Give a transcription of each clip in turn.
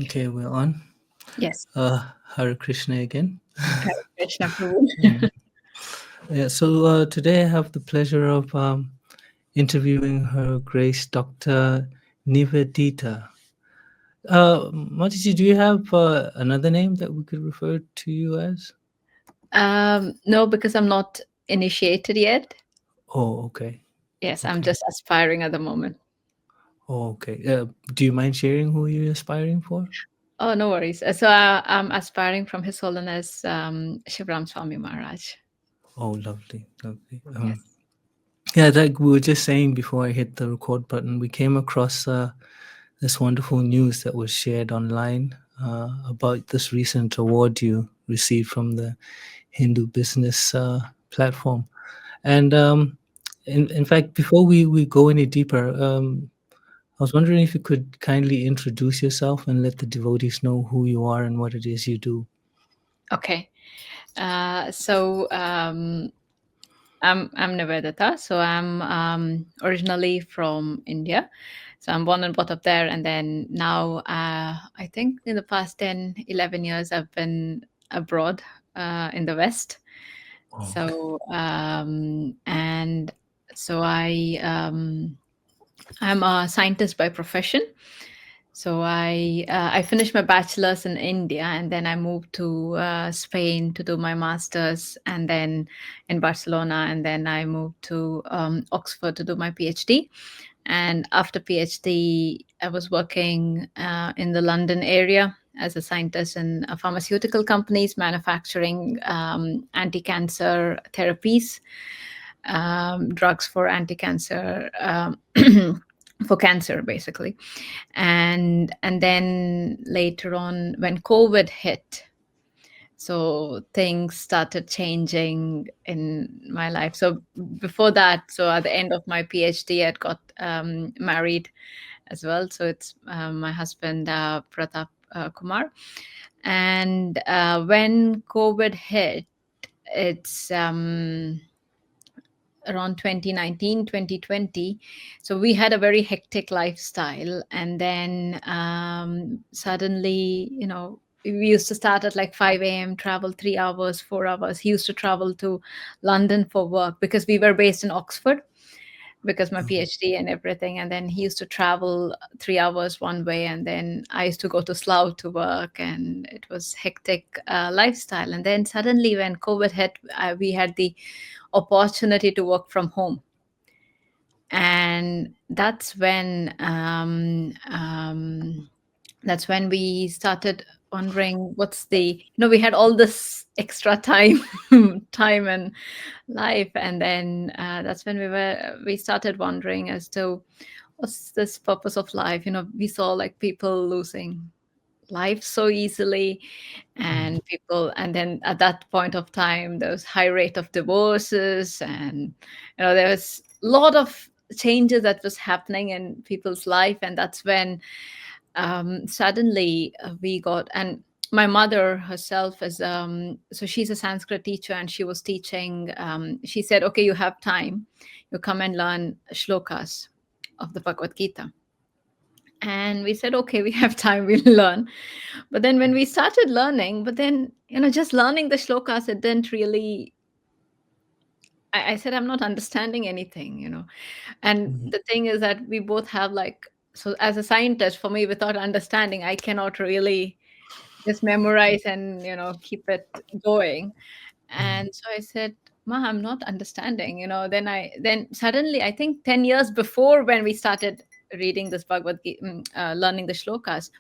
Okay, we're on. Yes. Hare Krishna again. Hare Krishna Prabhu. Mm. Yeah, so today I have the pleasure of interviewing Her Grace Dr. Nivedita. Mataji, do you have another name that we could refer to you as? No, because I'm not initiated yet. Oh, okay. Yes, I'm Okay. just aspiring at the moment. Oh, okay. Do you mind sharing who you're aspiring for? Oh, no worries. So I'm aspiring from His Holiness Shivram Swami Maharaj. Oh, lovely, lovely. Yes. Yeah, like we were just saying before I hit the record button, we came across this wonderful news that was shared online about this recent award you received from the Hindu Business platform. And in fact, before we go any deeper, I was wondering if you could kindly introduce yourself and let the devotees know who you are and what it is you do. Okay. So I'm Nivedita. So I'm originally from India. So I'm born and brought up there, and then now I think in the past 10, 11 years I've been abroad in the West. Oh, okay. And so I'm a scientist by profession. So I finished my bachelor's in India, and then I moved to Spain to do my master's, and then in Barcelona, and then I moved to Oxford to do my PhD. And after PhD, I was working in the London area as a scientist in pharmaceutical companies manufacturing anti-cancer therapies, drugs for anti-cancer, for cancer, basically. And then later on, when COVID hit, so things started changing in my life. So before that, so at the end of my PhD, I'd got married as well. So it's my husband, Pratap Kumar. And when COVID hit, it's around 2019, 2020. So we had a very hectic lifestyle. And then suddenly, we used to start at like 5 a.m., travel 3 hours, 4 hours. He used to travel to London for work because we were based in Oxford, because my PhD and everything. And then he used to travel 3 hours one way, and then I used to go to Slough to work, and it was hectic lifestyle. And then suddenly, when COVID hit, we had the opportunity to work from home, and that's when we started wondering what's we had all this extra time time and life. And then that's when we started wondering as to what's this purpose of life. We saw like people losing life so easily, Mm. and then at that point of time there was high rate of divorces, and there was a lot of changes that was happening in people's life. And that's when suddenly we got, and my mother herself is so she's a Sanskrit teacher, and she was teaching. She said, okay, you have time, you come and learn shlokas of the Bhagavad Gita. And we said, okay, we have time, we'll learn. But then when we started learning, but then just learning the shlokas, it didn't really, I said, I'm not understanding anything. And Mm. the thing is that we both have like, so as a scientist, for me, without understanding, I cannot really just memorize and keep it going. Mm. And so I said, ma, I'm not understanding. Then suddenly, I think 10 years before, when we started reading this Bhagavad Gita, learning the shlokas,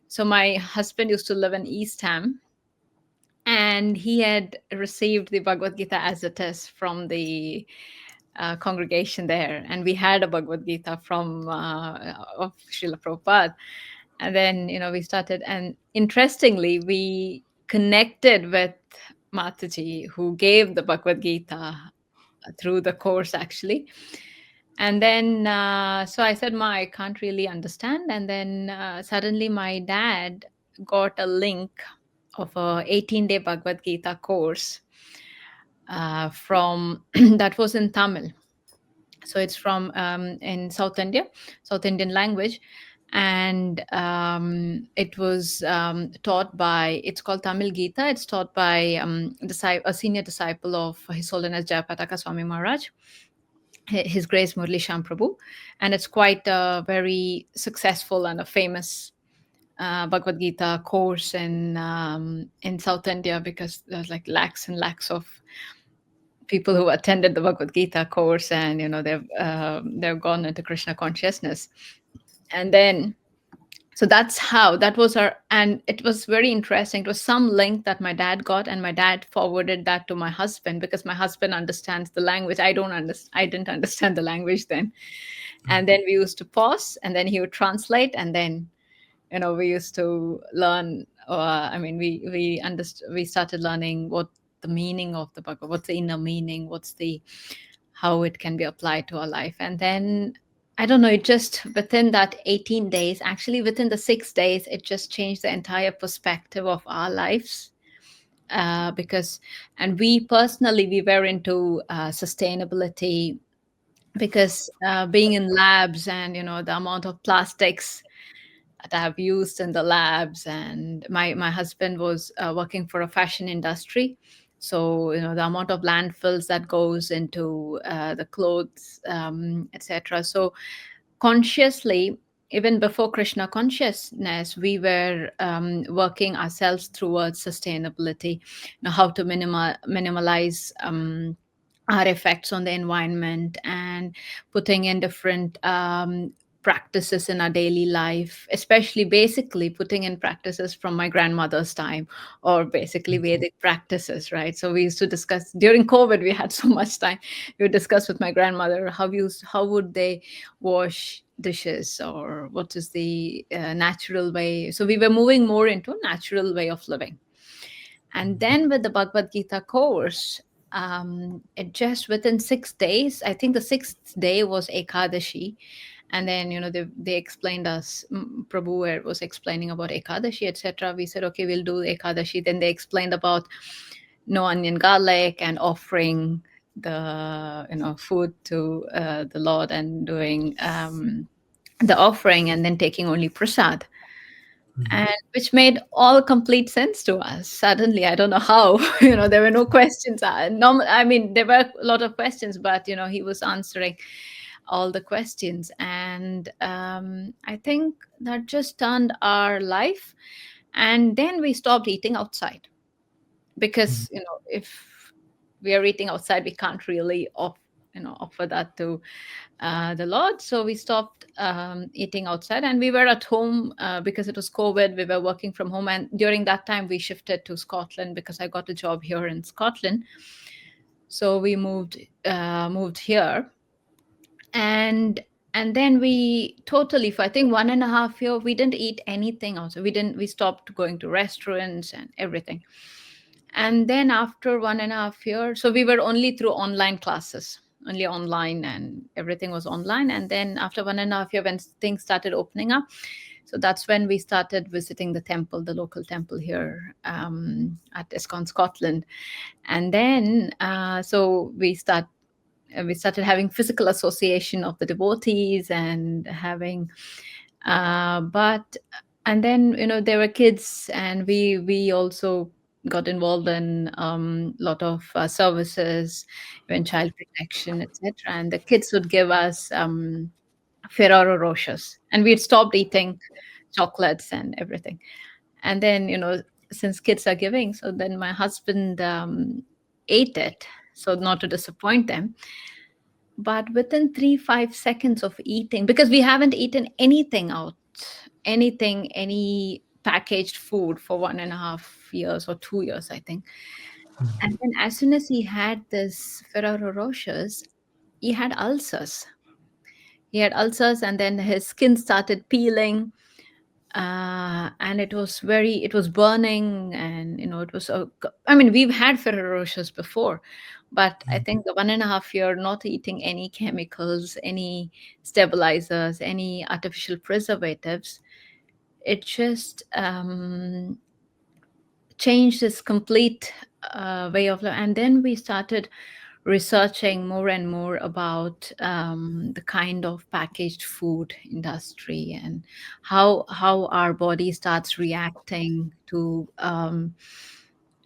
so my husband used to live in East Ham, and he had received the Bhagavad Gita as it is from the congregation there, and we had a Bhagavad Gita from of Srila Prabhupada. And then we started, and interestingly, we connected with Mataji, who gave the Bhagavad Gita through the course, actually. And then so I said, ma, I can't really understand. And then suddenly my dad got a link of a 18-day Bhagavad Gita course from that was in Tamil. So it's from in South India, South Indian language. And it was taught by, it's called Tamil Gita. It's taught by a senior disciple of His Holiness Jayapataka Swami Maharaj, His Grace Murli Sham Prabhu. And it's quite a very successful and a famous Bhagavad Gita course in South India, because there's like lakhs and lakhs of people who attended the Bhagavad Gita course, and they've gone into Krishna consciousness. And then, so that's how that was our, and it was very interesting. It was some link that my dad got, and my dad forwarded that to my husband, because my husband understands the language. I didn't understand the language then. And then we used to pause, and then he would translate, and then we used to learn. We started learning what the meaning of the Bhagavad, what's the inner meaning, what's the how it can be applied to our life. And then, I don't know, it just within that 18 days, actually within the 6 days, it just changed the entire perspective of our lives. Because, and we personally, we were into sustainability, because being in labs, and the amount of plastics that I've used in the labs. And my husband was working for a fashion industry, so the amount of landfills that goes into the clothes, etc. So consciously, even before Krishna consciousness, we were working ourselves towards sustainability. How to minimalize our effects on the environment, and putting in different practices in our daily life, especially basically putting in practices from my grandmother's time, or basically Vedic practices, right? So we used to discuss during COVID, we had so much time. We would discuss with my grandmother how would they wash dishes, or what is the natural way. So we were moving more into natural way of living. And then with the Bhagavad Gita course, it just within 6 days, I think the sixth day was Ekadashi. And then, they explained us, Prabhu was explaining about Ekadashi, etc. We said, okay, we'll do Ekadashi. Then they explained about no onion garlic, and offering the food to the Lord, and doing the offering, and then taking only prasad, and which made all complete sense to us suddenly. I don't know how. There were no questions. I mean, there were a lot of questions, but he was answering all the questions. And I think that just turned our life. And then we stopped eating outside, because if we are eating outside, we can't really offer that to the Lord. So we stopped eating outside, and we were at home, because it was COVID. We were working from home, and during that time, we shifted to Scotland, because I got a job here in Scotland. So we moved here, and then we totally, for I think 1.5 year, we didn't eat anything outside. We stopped going to restaurants and everything. And then after 1.5 year, so we were only through online classes, only online, and everything was online. And then after 1.5 year, when things started opening up, so that's when we started visiting the temple, the local temple here, at ISKCON Scotland. And then so we started having physical association of the devotees, and having but and then there were kids, and we also got involved in a lot of services, even child protection, etc. And the kids would give us Ferrero Rochers, and we'd stopped eating chocolates and everything. And then since kids are giving, so then my husband ate it, so not to disappoint them. But within 3-5 seconds of eating, because we haven't eaten anything out, any packaged food for 1.5 years or 2 years, I think. And then as soon as he had this Ferrero Rochers, he had ulcers. And then his skin started peeling, and it was burning, and it was I mean, we've had Ferrero Rochers before, but I think the 1.5 year not eating any chemicals, any stabilizers, any artificial preservatives, it just changed his complete way of life. And then we started researching more and more about the kind of packaged food industry, and how our body starts reacting to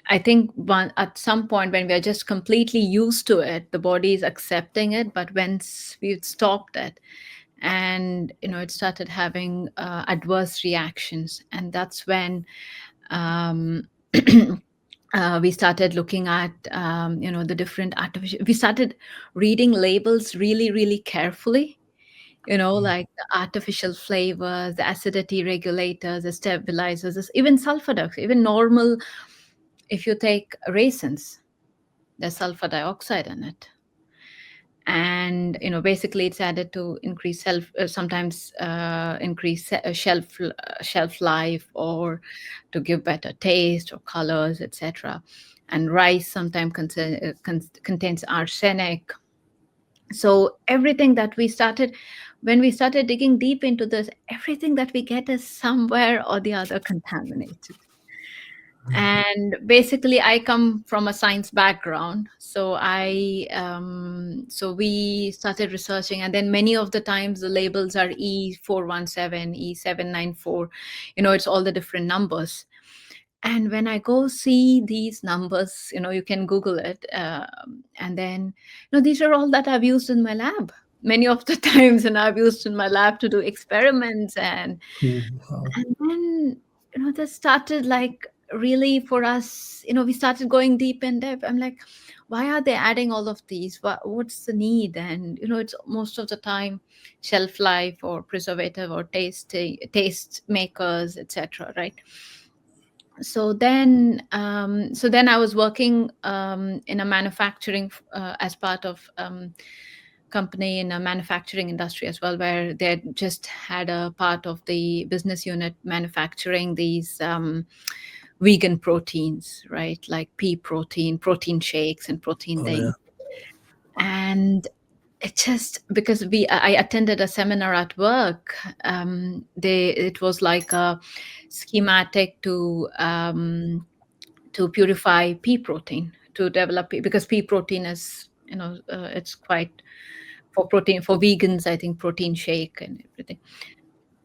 I think at some point when we are just completely used to it, the body is accepting it. But once we've stopped it, and it started having adverse reactions, and that's when um, we started looking at the different artificial. We started reading labels really, really carefully. Like the artificial flavors, the acidity regulators, the stabilizers, even sulfur, even normal. If you take raisins, there's sulfur dioxide in it, and basically it's added to increase sometimes increase shelf life, or to give better taste or colors, etc. And rice sometimes contains arsenic. So everything that we started when we started digging deep into this, everything that we get is somewhere or the other contaminated. And basically I come from a science background, so we started researching, and then many of the times the labels are E417, E794. It's all the different numbers. And when I go see these numbers, you can Google it, and then these are all that I've used in my lab many of the times, and I've used in my lab to do experiments. Ooh, wow. And then, that started like really for us, we started going deep in depth. I'm like, why are they adding all of these? What's the need? And, it's most of the time shelf life or preservative or taste makers, etc. Right? So then I was working in a manufacturing as part of company in a manufacturing industry as well, where they just had a part of the business unit manufacturing these vegan proteins, right? Like pea protein, protein shakes, and protein Oh yeah. things. And it just because I attended a seminar at work. It was like a schematic to purify pea protein, to develop because pea protein is, it's quite for protein for vegans, I think protein shake and everything.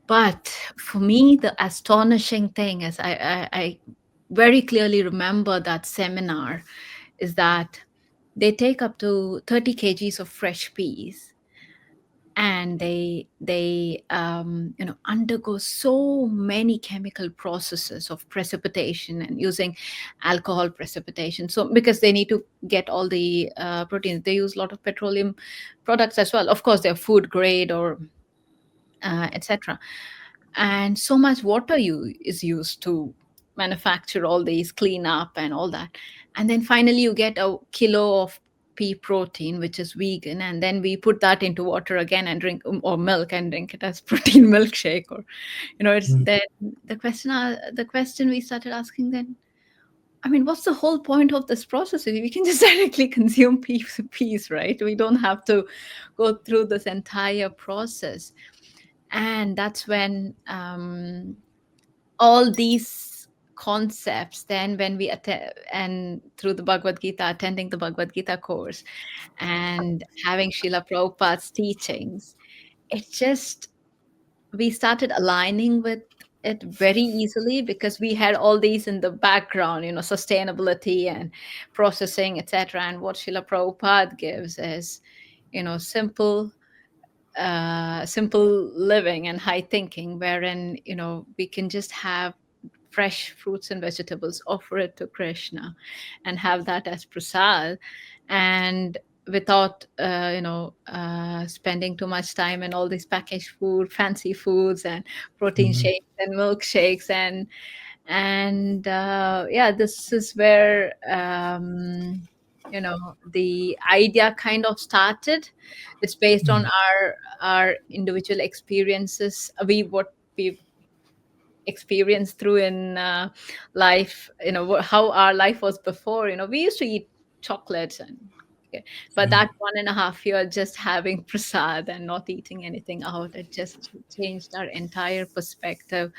But for me, the astonishing thing is I very clearly remember that seminar is that they take up to 30 kgs of fresh peas, and they undergo so many chemical processes of precipitation and using alcohol precipitation. So because they need to get all the proteins, they use a lot of petroleum products as well. Of course, they're food grade or etc. And so much water is used to manufacture all these cleanup and all that. And then finally you get a kilo of pea protein which is vegan, and then we put that into water again and drink, or milk, and drink it as protein milkshake. Or it's Mm. then the question we started asking then, I mean, what's the whole point of this process? We can just directly consume peas, right? We don't have to go through this entire process. And that's when all these concepts, then when we attend, and through the Bhagavad Gita, attending the Bhagavad Gita course and having Srila Prabhupada's teachings, it just, we started aligning with it very easily, because we had all these in the background, sustainability and processing, etc. And what Srila Prabhupada gives is, simple simple living and high thinking, wherein we can just have fresh fruits and vegetables, offer it to Krishna, and have that as prasad, and without spending too much time in all these packaged food, fancy foods, and protein Mhm. shakes and milkshakes. Yeah, this is where the idea kind of started. It's based on Mm. our individual experiences, what we experienced through in life, how our life was before. We used to eat chocolates and okay, but Yeah. that 1.5 year just having prasad and not eating anything out, it just changed our entire perspective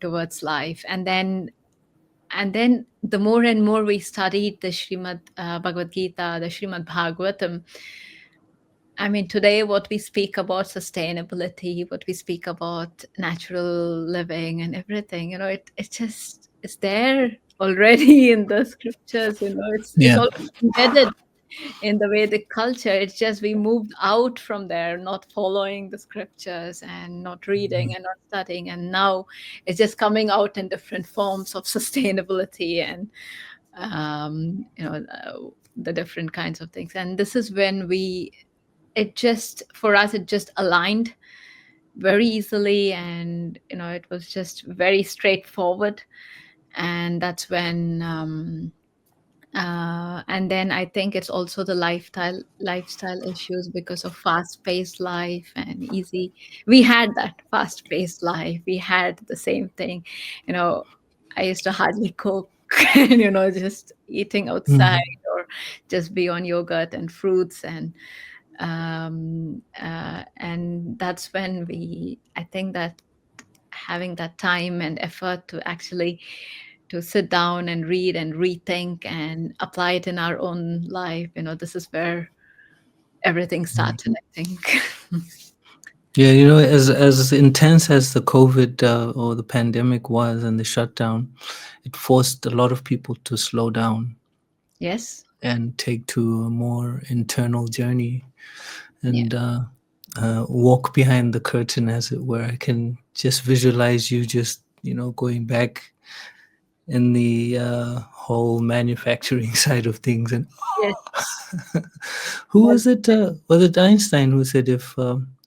towards life. And then and then the more and more we studied the Srimad Bhagavad Gita, the Srimad Bhagavatam, I mean, today what we speak about sustainability, what we speak about natural living and everything, it just is there already in the scriptures. It's Yeah. already embedded in the Vedic culture. It's just we moved out from there, not following the scriptures and not reading and not studying, and now it's just coming out in different forms of sustainability and the different kinds of things. And this is when it just for us it just aligned very easily, and it was just very straightforward. And that's when and then I think it's also the lifestyle issues because of fast paced life and easy. We had that fast paced life, we had the same thing. you know I used to hardly cook and just eating outside Mm. or just be on yogurt and fruits. And that's when I think that having that time and effort to actually to sit down and read and rethink and apply it in our own life, this is where everything started, I think. Yeah, as intense as the COVID or the pandemic was and the shutdown, it forced a lot of people to slow down Yes. and take to a more internal journey Yeah. and walk behind the curtain, as it were. I can just visualize you just, going back in the whole manufacturing side of things. And Yes. who was it? Was it Einstein who said, if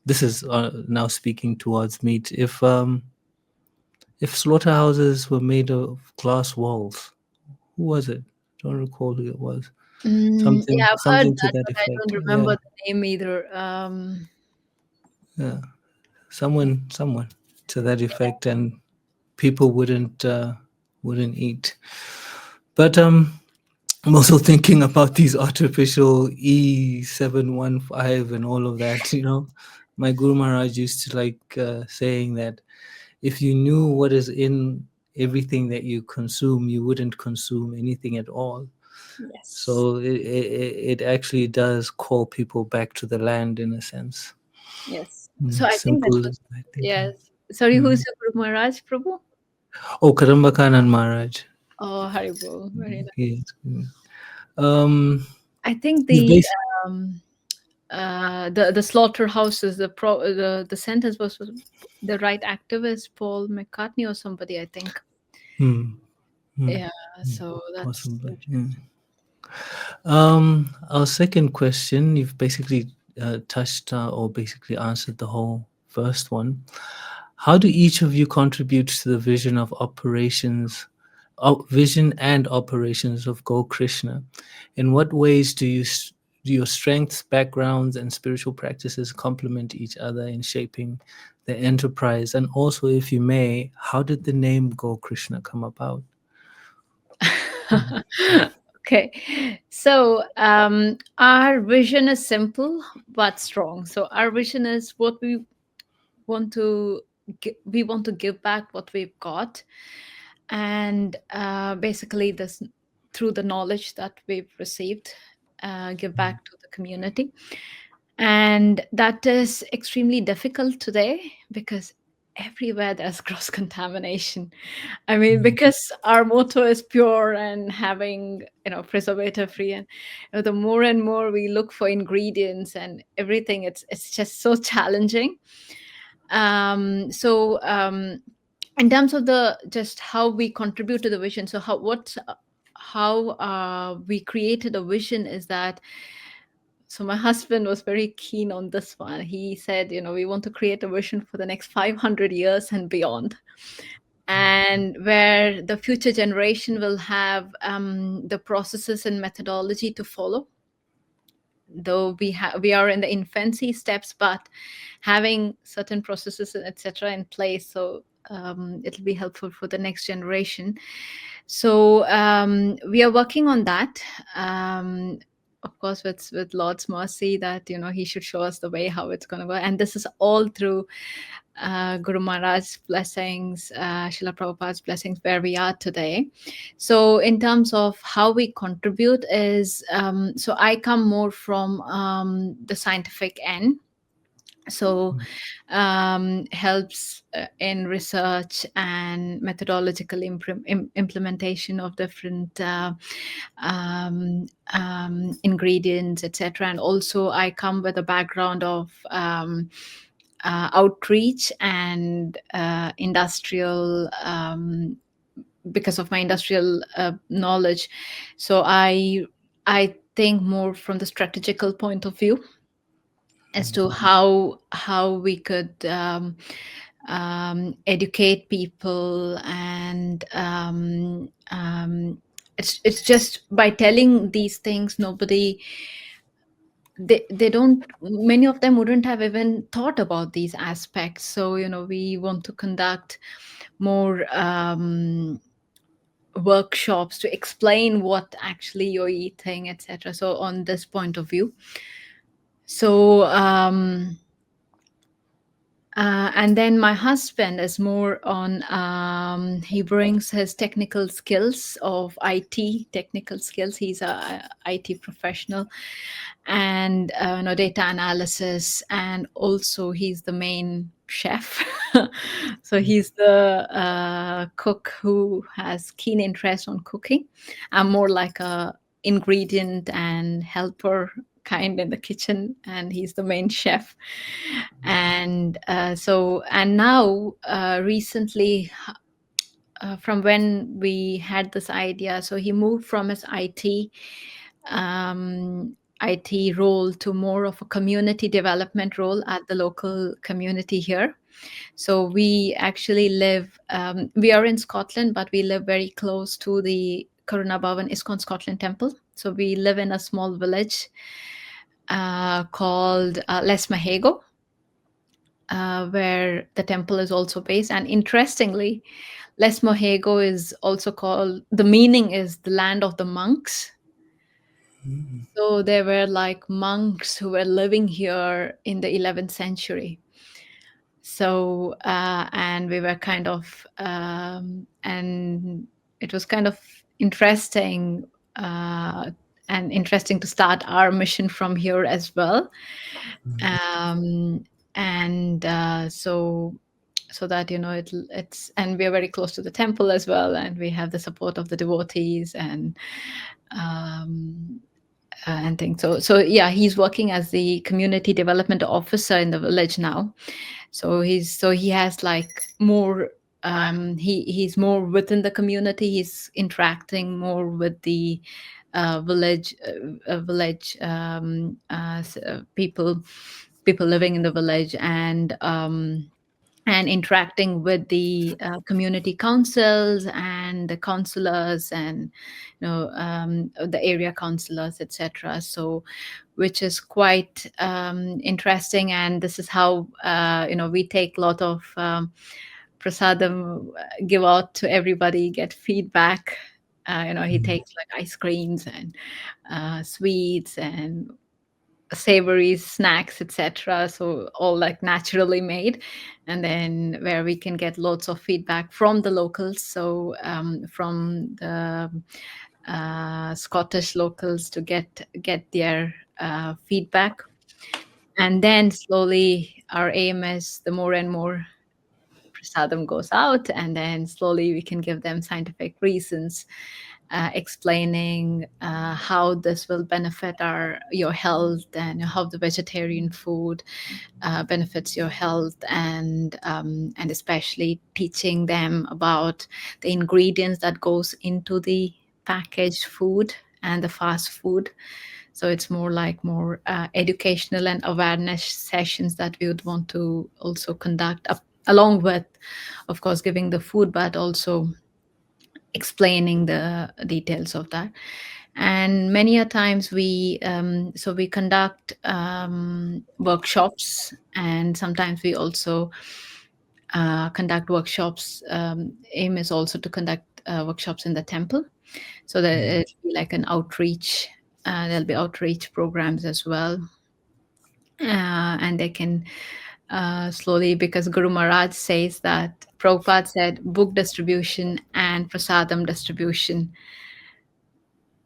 this is now speaking towards meat, if slaughterhouses were made of glass walls, who was it? Don't recall who it was. Yeah, Something, I've heard something to that, that but I effect. don't remember Yeah, the name either. yeah. Someone to that effect, and people wouldn't eat. But I'm also thinking about these artificial E715 and all of that. My Guru Maharaj used to like saying that if you knew what is in everything that you consume, you wouldn't consume anything at all. Yes. So it actually does call people back to the land in a sense. Yes. So I think that Simple was, as that thinking. yes. Sorry, who's Mm. your Guru Maharaj Prabhu? Oh, Karambakanan Maharaj. Oh, Haribo. Very nice. Yes. Um, I think you've um the slaughterhouses, the sentence was the right activist Paul McCartney or somebody, I think. Hmm, hmm, Yeah, so that's possibly. Yeah. Our second question, you've basically touched or basically answered the whole first one. How do each of you contribute to the vision of operations, vision and operations of GoKrsna? In what ways do your strengths, backgrounds, and spiritual practices complement each other in shaping the enterprise? And also, if you may, how did the name GoKrsna come about? okay. So our vision is simple but strong. So our vision is what want to we want to give back what we've got, and basically this through the knowledge that we've received, give back to the community. And that is extremely difficult today because everywhere there's cross contamination. I mean, because our motto is pure and having, preservative free, and the more and more we look for ingredients and everything, it's just so challenging. So in terms of the just how we contribute to the vision, so how we created a vision is that, so my husband was very keen on this one. He said, we want to create a vision for the next 500 years and beyond, and where the future generation will have the processes and methodology to follow. Though we are in the infancy steps, but having certain processes and etc. in place, so it'll be helpful for the next generation. So we are working on that. Of course, with Lord's mercy, that he should show us the way how it's going to go, and this is all through Guru Maharaj's blessings, Srila Prabhupada's blessings, where we are today. So, in terms of how we contribute, is so I come more from the scientific end. So, helps in research and methodological implementation of different ingredients, etc. And also, I come with a background of outreach and industrial, because of my industrial knowledge. So I think more from the strategical point of view as to how we could educate people, and it's just by telling these things, nobody, they don't, many of them wouldn't have even thought about these aspects. So we want to conduct more workshops to explain what actually you're eating, etc. So on this point of view, so and then my husband is more on, he brings his technical skills of IT, technical skills. He's a IT professional, and data analysis, and also he's the main chef. So he's the cook who has keen interest on cooking. I'm more like a ingredient and helper kind in the kitchen, and he's the main chef. And and now recently, from when we had this idea, so he moved from his IT role to more of a community development role at the local community here. So we actually live, we are in Scotland, but we live very close to the Karuna Bhavan ISKCON Scotland temple. So we live in a small village called Lesmahego, where the temple is also based. And interestingly, Lesmahego is also called, the meaning is the land of the monks. So there were like monks who were living here in the 11th century. So, and we were kind of, and it was kind of interesting, and interesting to start our mission from here as well. Um, and so that it's, and we are very close to the temple as well, and we have the support of the devotees, um, and things. So yeah, he's working as the community development officer in the village now. So he has like more, he's more within the community. He's interacting more with the village people living in the village, and interacting with the community councils and the councillors, and the area councillors, etc. So, which is quite interesting. And this is how we take a lot of prasadam, give out to everybody, get feedback. He takes like ice creams and sweets and savory snacks, etc. So all like naturally made, and then where we can get lots of feedback from the locals. So from the Scottish locals, to get their feedback, and then slowly our aim is the more and more prasadam goes out, and then slowly we can give them scientific reasons, explaining how this will benefit your health, and how the vegetarian food benefits your health, and especially teaching them about the ingredients that goes into the packaged food and the fast food. So it's more like more educational and awareness sessions that we would want to also conduct along with, of course, giving the food, but also explaining the details of that. And many a times we conduct workshops, and sometimes we also conduct workshops. Aim is also to conduct workshops in the temple, so that it'll be like an outreach. There'll be outreach programs as well, and they can slowly, because Guru Maharaj says that Prabhupada said book distribution and prasadam distribution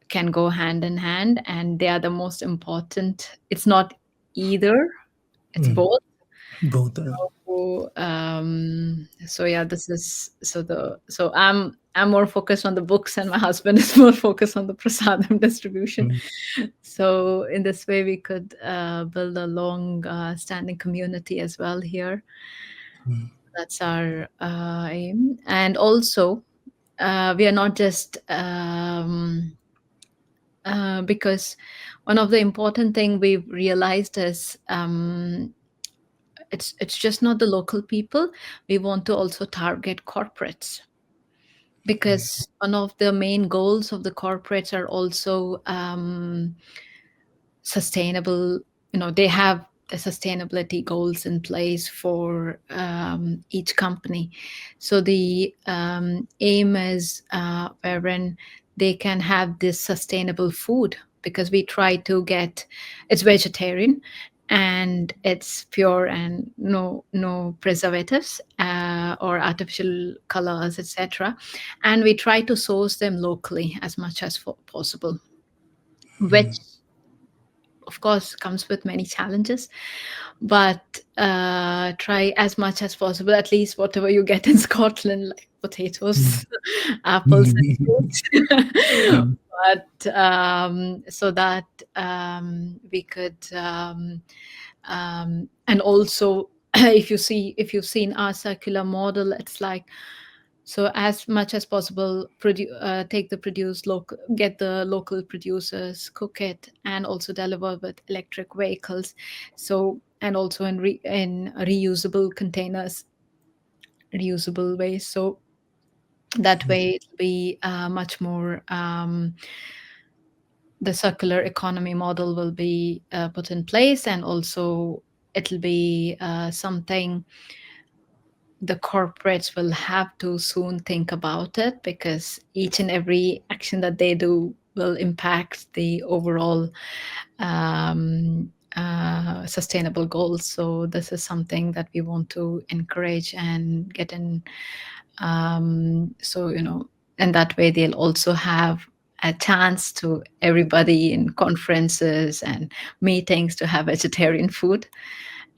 can go hand in hand, and they are the most important. It's not either, it's Mm. both. Both. So yeah, this is so the so I'm more focused on the books, and my husband is more focused on the prasadam distribution. Mm. So in this way, we could build a long standing community as well here. Mm. That's our aim. And also, we are not just because one of the important thing we've realized is it's just not the local people. We want to also target corporates, because one of the main goals of the corporates are also sustainable. They have the sustainability goals in place for each company. So the aim is wherein they can have this sustainable food, because we try to get it's vegetarian and it's pure and no preservatives or artificial colors, etc. And we try to source them locally as much as possible, which of course comes with many challenges, but try as much as possible, at least whatever you get in Scotland, like potatoes, apples and fruits. Mm. But so that we could and also if you've seen our circular model, it's like, so as much as possible, take the produce local, get the local producers, cook it, and also deliver with electric vehicles. So and also in reusable containers, reusable ways. So that way it'll be much more. The circular economy model will be put in place, and also it'll be something the corporates will have to soon think about it, because each and every action that they do will impact the overall sustainable goals. So this is something that we want to encourage and get in. So and that way they'll also have a chance to everybody in conferences and meetings to have vegetarian food,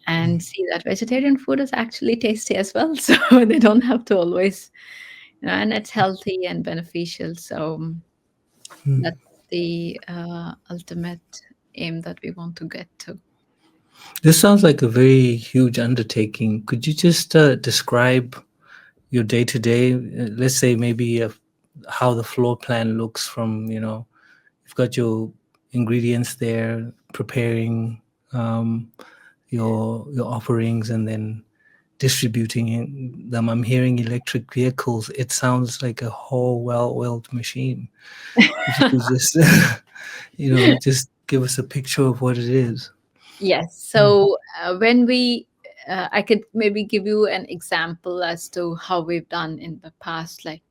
and see that vegetarian food is actually tasty as well. So they don't have to always, and it's healthy and beneficial. So that's the ultimate aim that we want to get to. This sounds like a very huge undertaking. Could you just describe your day to day? Let's say maybe how the floor plan looks from, you've got your ingredients there, preparing your offerings, and then distributing them. I'm hearing electric vehicles. It sounds like a whole well-oiled machine. If you could just, just give us a picture of what it is. Yes. So when I could maybe give you an example as to how we've done in the past. Like,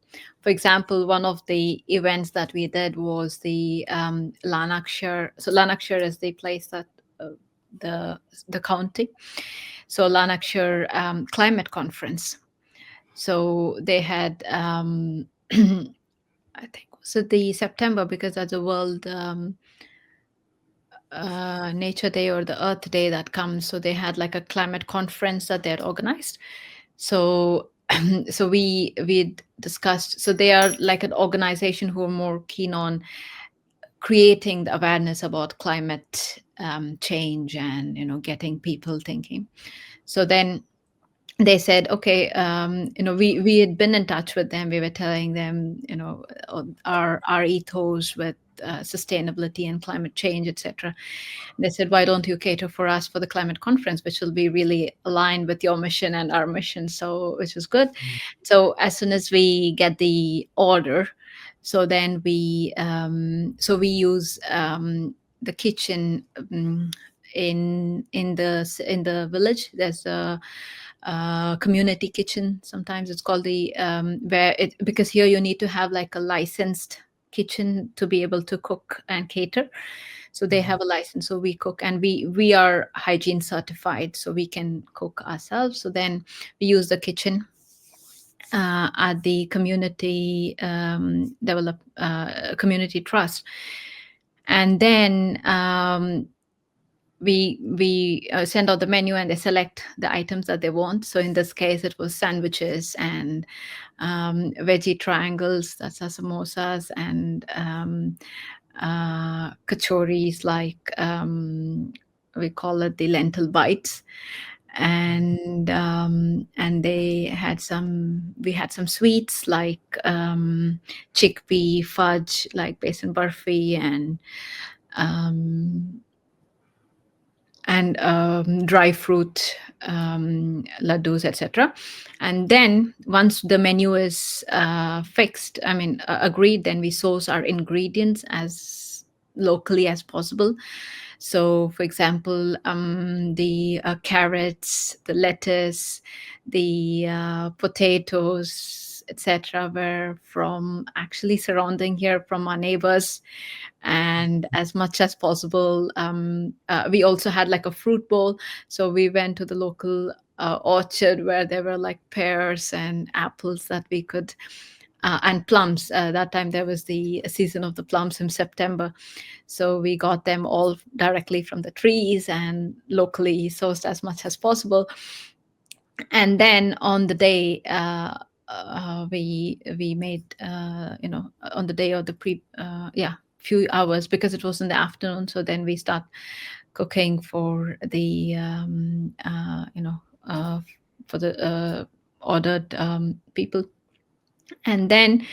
for example, one of the events that we did was the Lanarkshire. So Lanarkshire is the place that uh, the the county. So Lanarkshire climate conference. So they had, I think, was it the September, because that's a World Nature Day or the Earth Day that comes. So they had like a climate conference that they had organized. So so we discussed. So they are like an organization who are more keen on creating the awareness about climate change, and getting people thinking. So then they said, okay, we had been in touch with them. We were telling them, our ethos with sustainability and climate change, etc. They said, why don't you cater for us for the climate conference, which will be really aligned with your mission and our mission? So which was good. So as soon as we get the order, so then we use the kitchen in the village. There's a community kitchen. Sometimes it's called the where it, because here you need to have like a licensed kitchen to be able to cook and cater. So they have a license, so we cook, and we are hygiene certified, so we can cook ourselves. So then we use the kitchen at the community trust. And then we send out the menu, and they select the items that they want. So in this case, it was sandwiches and veggie triangles, that's our samosas, and kachoris, like we call it the lentil bites. And they had some we had some sweets like chickpea fudge, like besan barfi, um, and dry fruit laddus, etc. And then once the menu is fixed, I mean agreed, then we source our ingredients as locally as possible. So for example, the carrots, the lettuce, the potatoes, etc., were from actually surrounding here from our neighbors. And as much as possible, we also had like a fruit bowl. So we went to the local orchard where there were like pears and apples that we could and plums. That time there was the season of the plums in September. So we got them all directly from the trees and locally sourced as much as possible. And then on the day, we made on the day of the few hours, because it was in the afternoon. So then we start cooking for the for the ordered people. And then,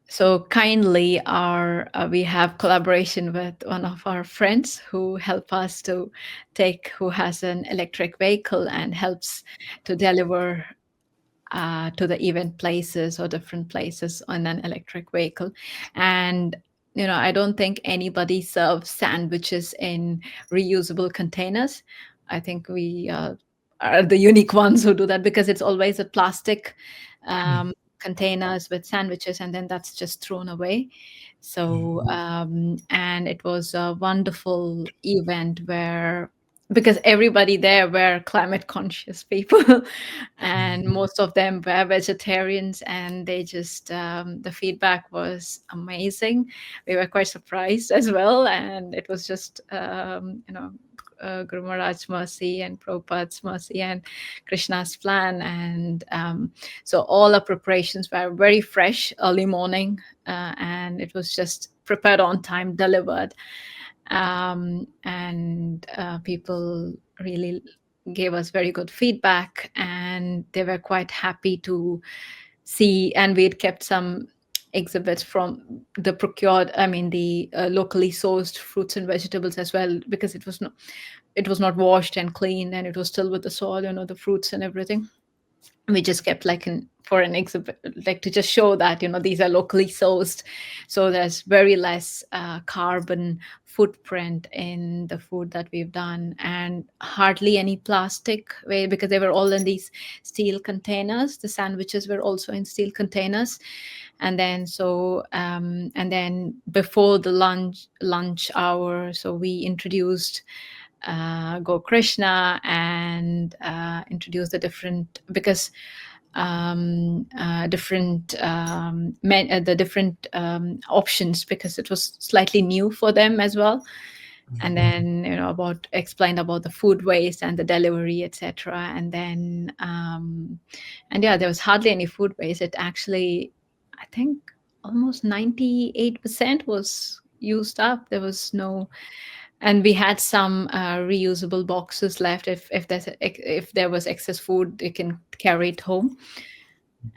so kindly, our we have collaboration with one of our friends who help us to take who has an electric vehicle and helps to deliver to the event places or different places on an electric vehicle. And I don't think anybody serves sandwiches in reusable containers. I think we are the unique ones who do that, because it's always a plastic containers with sandwiches, and then that's just thrown away. So and it was a wonderful event where, because everybody there were climate conscious people, and most of them were vegetarians, and they just the feedback was amazing. We were quite surprised as well, and it was just Guru Maharaj's mercy and Prabhupada's mercy and Krishna's plan. And so all our preparations were very fresh, early morning, and it was just prepared on time, delivered. And people really gave us very good feedback, and they were quite happy to see. And we had kept some exhibits from the procured, I mean the locally sourced fruits and vegetables as well, because it was not washed and cleaned, and it was still with the soil, the fruits and everything. We just kept like for an exhibit, like to just show that these are locally sourced. So there's very less carbon footprint in the food that we've done, and hardly any plastic way, because they were all in these steel containers. The sandwiches were also in steel containers. And then before the lunch hour, so we introduced GoKrsna, and introduce the different, because different the different options, because it was slightly new for them as well. And then about explained about the food waste and the delivery, etc. And then and yeah, there was hardly any food waste. It actually, I think, almost 98% was used up. There was no, and we had some reusable boxes left. If there was excess food, they can carry it home.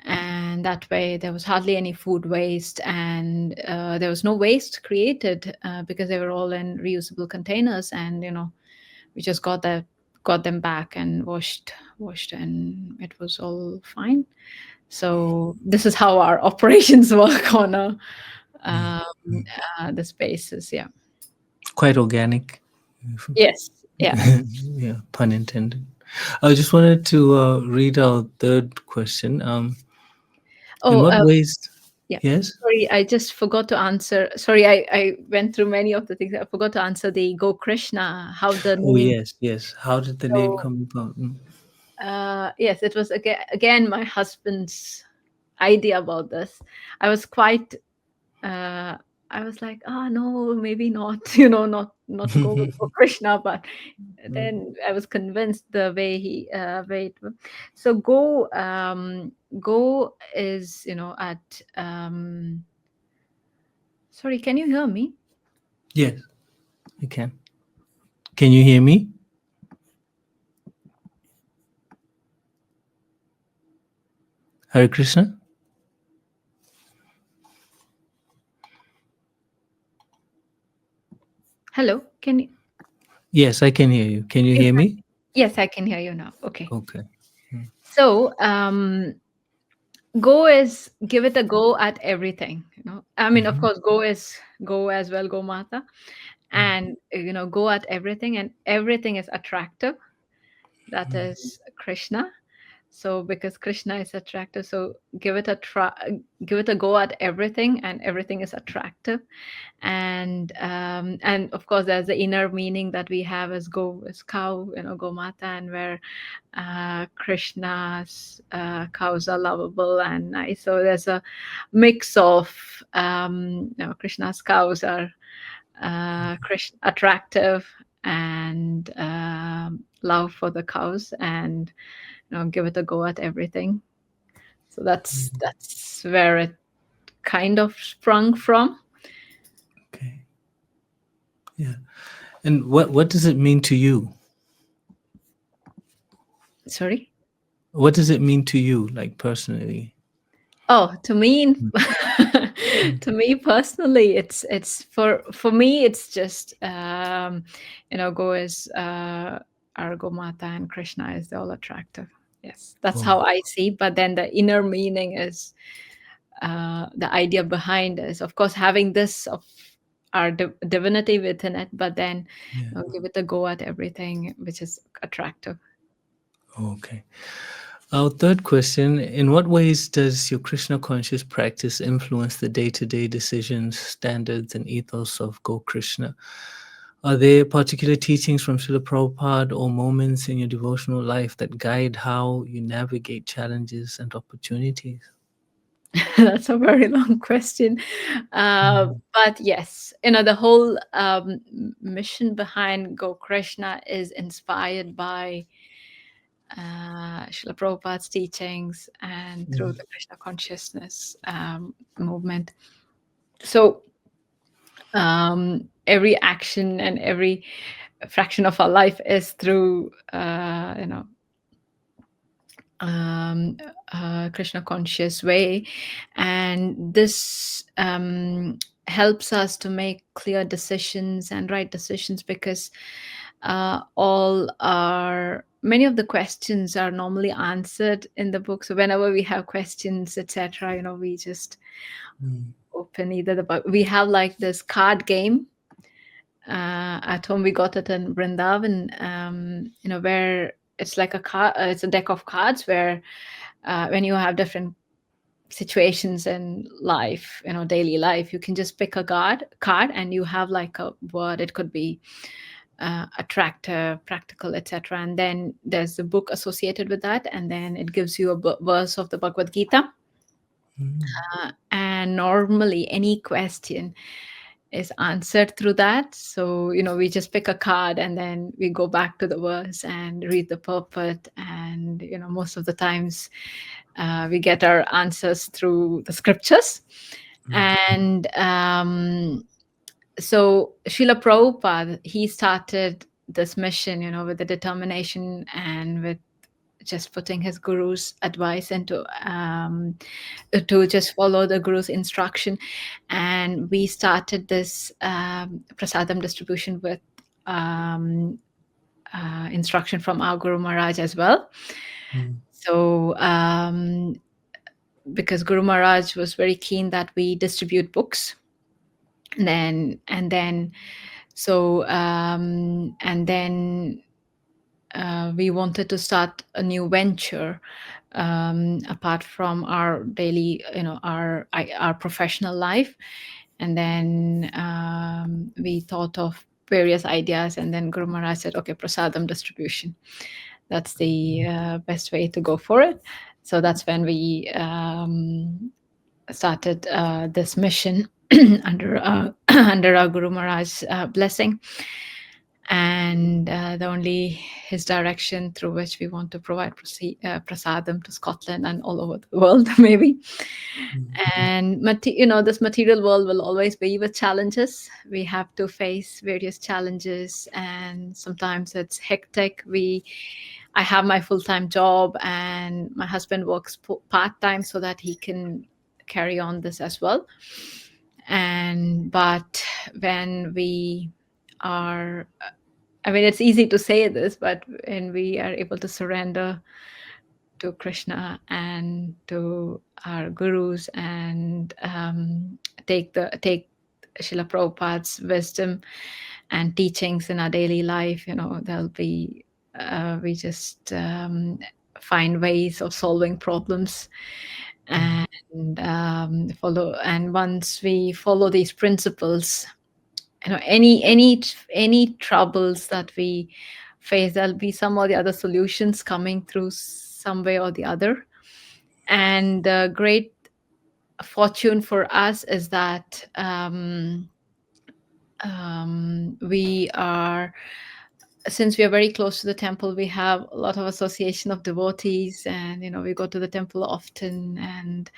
And that way there was hardly any food waste, and there was no waste created, because they were all in reusable containers. And we just got them back and washed, and it was all fine. So this is how our operations work on the spaces. Yeah. Quite organic. Yes. Yeah. Yeah, pun intended. I just wanted to read our third question. In Oh, what ways? Yeah. Yes. Sorry, I just forgot to answer. Sorry, I went through many of the things. I forgot to answer the Go Krishna, how the Oh, name. yes, yes. How did the name So, come about? Mm. yes, it was again my husband's idea about this. I was quite uh, I was like, oh no, maybe not, not to go with Krishna, but Mm. then I was convinced the way he way it, so go is at sorry, can you hear me? Yes, I can. Can you hear me? Hare Krishna? Hello, can you? Yes, I can hear you. Can you Yes, hear me? yes, I can hear you now. Okay, Okay. Mm. so go is give it a go at everything. I mean, of Mhm. course, go is go as well, go mata, Mm. and go at everything, and everything is attractive. That Mm. is Krishna. So because Krishna is attractive, so give it a go at everything, and everything is attractive. And of course there's the inner meaning that we have as go as cow, go mata, and where Krishna's cows are lovable and nice. So there's a mix of Krishna's cows are attractive, and love for the cows, and give it a go at everything. So that's where it kind of sprung from. Okay. Yeah. And what does it mean to you? Sorry. What does it mean to you, like personally? Oh, to me, Mm. Mm. to me personally, it's for me, it's just go is Argo Mata and Krishna is all attractive. Yes, that's Oh, how I see. But then the inner meaning is the idea behind is, of course, having this of our divinity within it, but then yeah. give it a go at everything which is attractive. Okay. Our third question: in what ways does your Krishna conscious practice influence the day to day decisions, standards, and ethos of Go Krishna? Are there particular teachings from Srila Prabhupada or moments in your devotional life that guide how you navigate challenges and opportunities? That's a very long question. Mm. But yes, the whole mission behind Go Krishna is inspired by Srila Prabhupada's teachings and through Mm. the Krishna consciousness movement. So every action and every fraction of our life is through, um, Krishna conscious way, and this helps us to make clear decisions and right decisions, because all our many of the questions are normally answered in the book. So whenever we have questions, etc., we just Mm. open either the book. We have like this card game at home. We got it in Brindavan, where it's like a card, it's a deck of cards where when you have different situations in life, daily life, you can just pick a card, and you have like a word. It could be attractive, practical, etc. And then there's a book associated with that, and then it gives you a verse of the Bhagavad Gita. Mm. And normally, any question is answered through that. So, we just pick a card, and then we go back to the verse and read the purport. And, most of the times we get our answers through the scriptures. Mm. And so, Srila Prabhupada, he started this mission, with the determination and with just putting his guru's advice into to just follow the guru's instruction. And we started this prasadam distribution with um, instruction from our Guru Maharaj as well. Mm. So because Guru Maharaj was very keen that we distribute books, and then so and then we wanted to start a new venture, apart from our daily, our professional life. And then we thought of various ideas, and then Guru Maharaj said, okay, prasadam distribution, that's the best way to go for it. So that's when we started this mission under under our Guru Maharaj's blessing, and the only his direction through which we want to provide prasadam to Scotland and all over the world, maybe. And this material world will always be with challenges. We have to face various challenges, and sometimes it's hectic. I have my full-time job, and my husband works part-time so that he can carry on this as well. And but when we are, I mean, it's easy to say this, but when we are able to surrender to Krishna and to our gurus, and take Srila Prabhupada's wisdom and teachings in our daily life, there'll be we just find ways of solving problems, and follow. And once we follow these principles, any troubles that we face, there'll be some or the other solutions coming through some way or the other. And the great fortune for us is that we are since we are very close to the temple, we have a lot of association of devotees, and we go to the temple often. And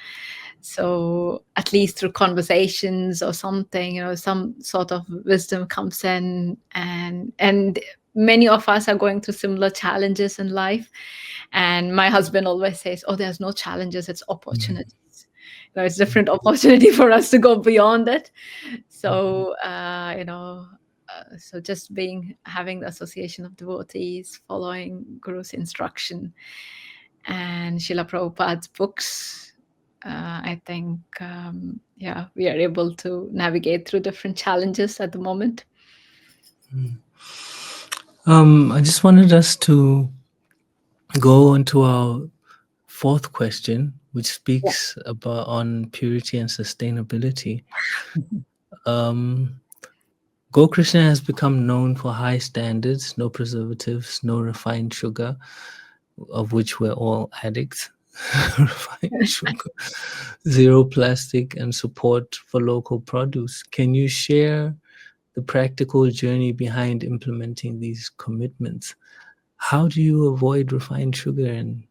so at least through conversations or something, some sort of wisdom comes in. And many of us are going through similar challenges in life. And my husband always says, oh, there's no challenges, it's opportunities. It's different opportunity for us to go beyond it. So so just having the association of devotees, following Guru's instruction, and Srila Prabhupada's books, I think, yeah, we are able to navigate through different challenges at the moment. I just wanted us to go into our fourth question, which Yeah. speaks about on purity and sustainability. Um, GoKrsna has become known for high standards, no preservatives, no refined sugar, of which we're all addicts, refined sugar, zero plastic, and support for local produce. Can you share the practical journey behind implementing these commitments? How do you avoid refined sugar? And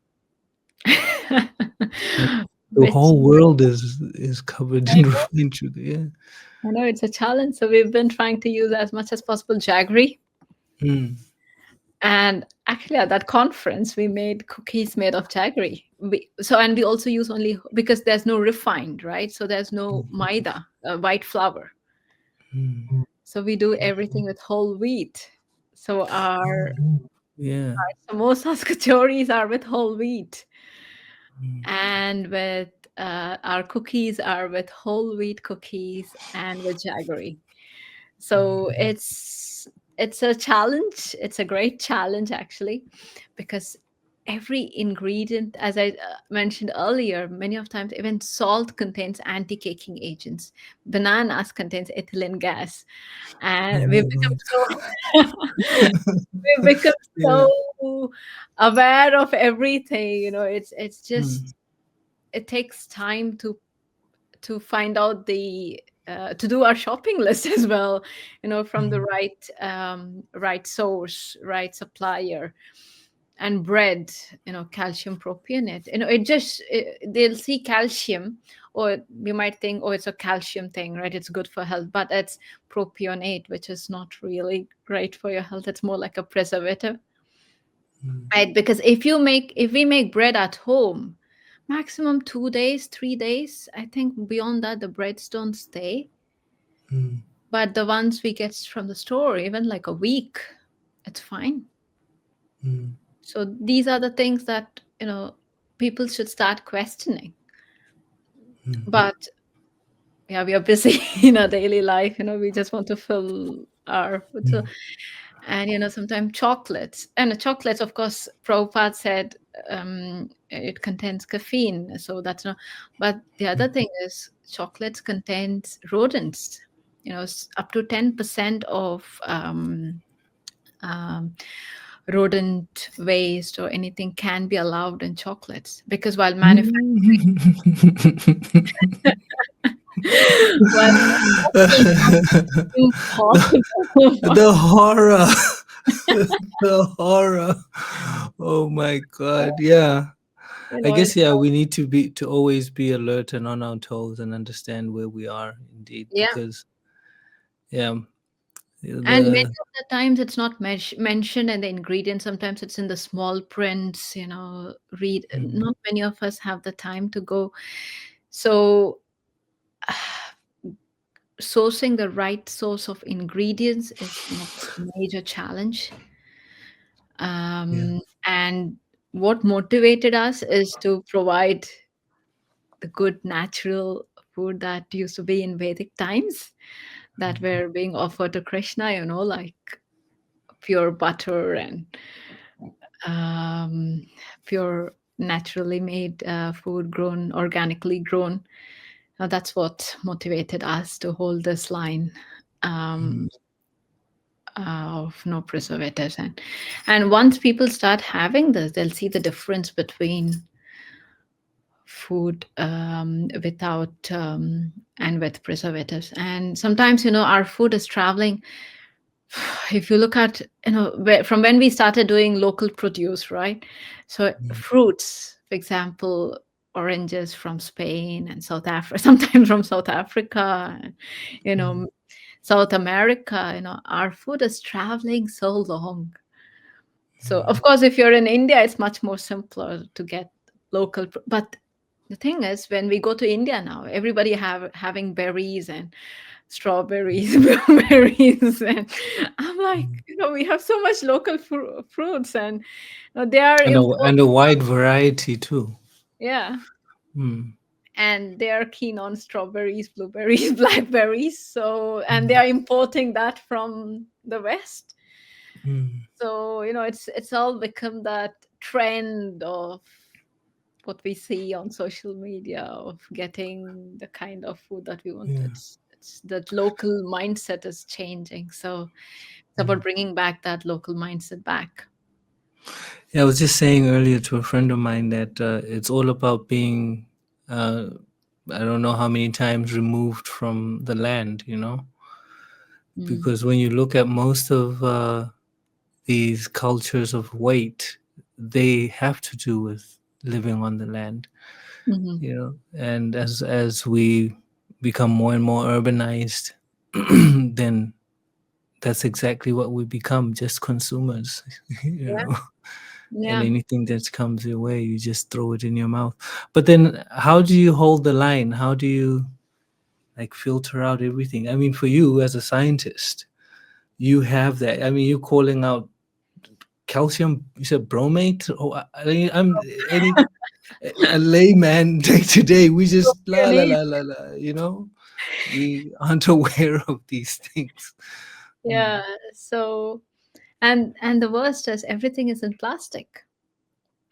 the Which whole world is covered in refined sugar. Yeah. I know it's a challenge. So we've been trying to use as much as possible jaggery. Mm, And actually, at that conference, we made cookies made of jaggery. And we also use only, because there's no refined, right? So there's no maida, white flour. mm, So we do everything with whole wheat. So our yeah. samosas, kachoris are with whole wheat, Mm, and with our cookies are with whole wheat cookies and with jaggery. So it's a challenge. It's a great challenge, actually, because every ingredient, as I mentioned earlier, many of times even salt contains anti-caking agents. Bananas contains ethylene gas, I and we've know, become right? so we've become Yeah. so aware of everything. It's Mm, just, it takes time to find out the to do our shopping list as well, from the mm, right source, right supplier. And bread, calcium propionate, they'll see calcium, or you might think, oh, it's a calcium thing, right? It's good for health, but it's propionate, which is not really great for your health. It's more like a preservative, mm, right? Because if we make bread at home, maximum 2 days, 3 days, I think. Beyond that, the breads don't stay. mm, But the ones we get from the store, even like a week, it's fine. mm, So these are the things that, people should start questioning. mm, But yeah, we are busy in our daily life. We just want to fill our food. So mm. And sometimes chocolates, and the chocolates, of course, Prabhupada said it contains caffeine, so that's not. But the other thing is chocolates contains rodents. Up to 10% of um, rodent waste or anything can be allowed in chocolates, because while manufacturing, while manufacturing impossible. The horror. The horror. Oh my god. Yeah. I guess, It's yeah, we need to always be alert and on our toes and understand where we are indeed, yeah. because yeah, And many the of the times it's not mentioned in the ingredients. Sometimes it's in the small prints, read. mm, Not many of us have the time to go. So, sourcing the right source of ingredients is one of the major challenge. yeah. And what motivated us is to provide the good natural food that used to be in Vedic times, that were being offered to Krishna, like pure butter and um, pure naturally made food, grown organically grown. That's what motivated us to hold this line, Mm, um, of no preservatives. And once people start having this, they'll see the difference between food without and with preservatives. And sometimes, our food is traveling. If you look at, from when we started doing local produce, right? So mm, fruits, for example, oranges from Spain and South Africa, sometimes from South Africa, and, you know, mm, South America, our food is traveling so long. So mm, of course, if you're in India, it's much more simpler to get local. But the thing is, when we go to India now, everybody having berries and strawberries, blueberries, and I'm like, mm. we have so much local fruits, and they are And a important. wide variety too. Yeah, Mm, and they are keen on strawberries, blueberries, blackberries. So, and they mm, are importing that from the West. mm, So, it's all become that trend of what we see on social media of getting the kind of food that we want. yeah. It's that local mindset is changing. So it's about Mm. bringing back that local mindset back. Yeah, I was just saying earlier to a friend of mine that it's all about being, uh, I don't know how many times removed from the land, Mm. because when you look at most of these cultures of weight, they have to do with living on the land, Hmm. and as we become more and more urbanized, then that's exactly what we become, just consumers. you Yeah, know and yeah. anything that comes your way, you just throw it in your mouth. But then how do you hold the line? How do you like filter out everything? I mean, for you as a scientist, you have that. I mean, you're calling out calcium, you said bromate. I'm any a layman day to day, we just la la Really? la la la, we aren't aware of these things. Yeah. Mm, So, and the worst is everything is in plastic,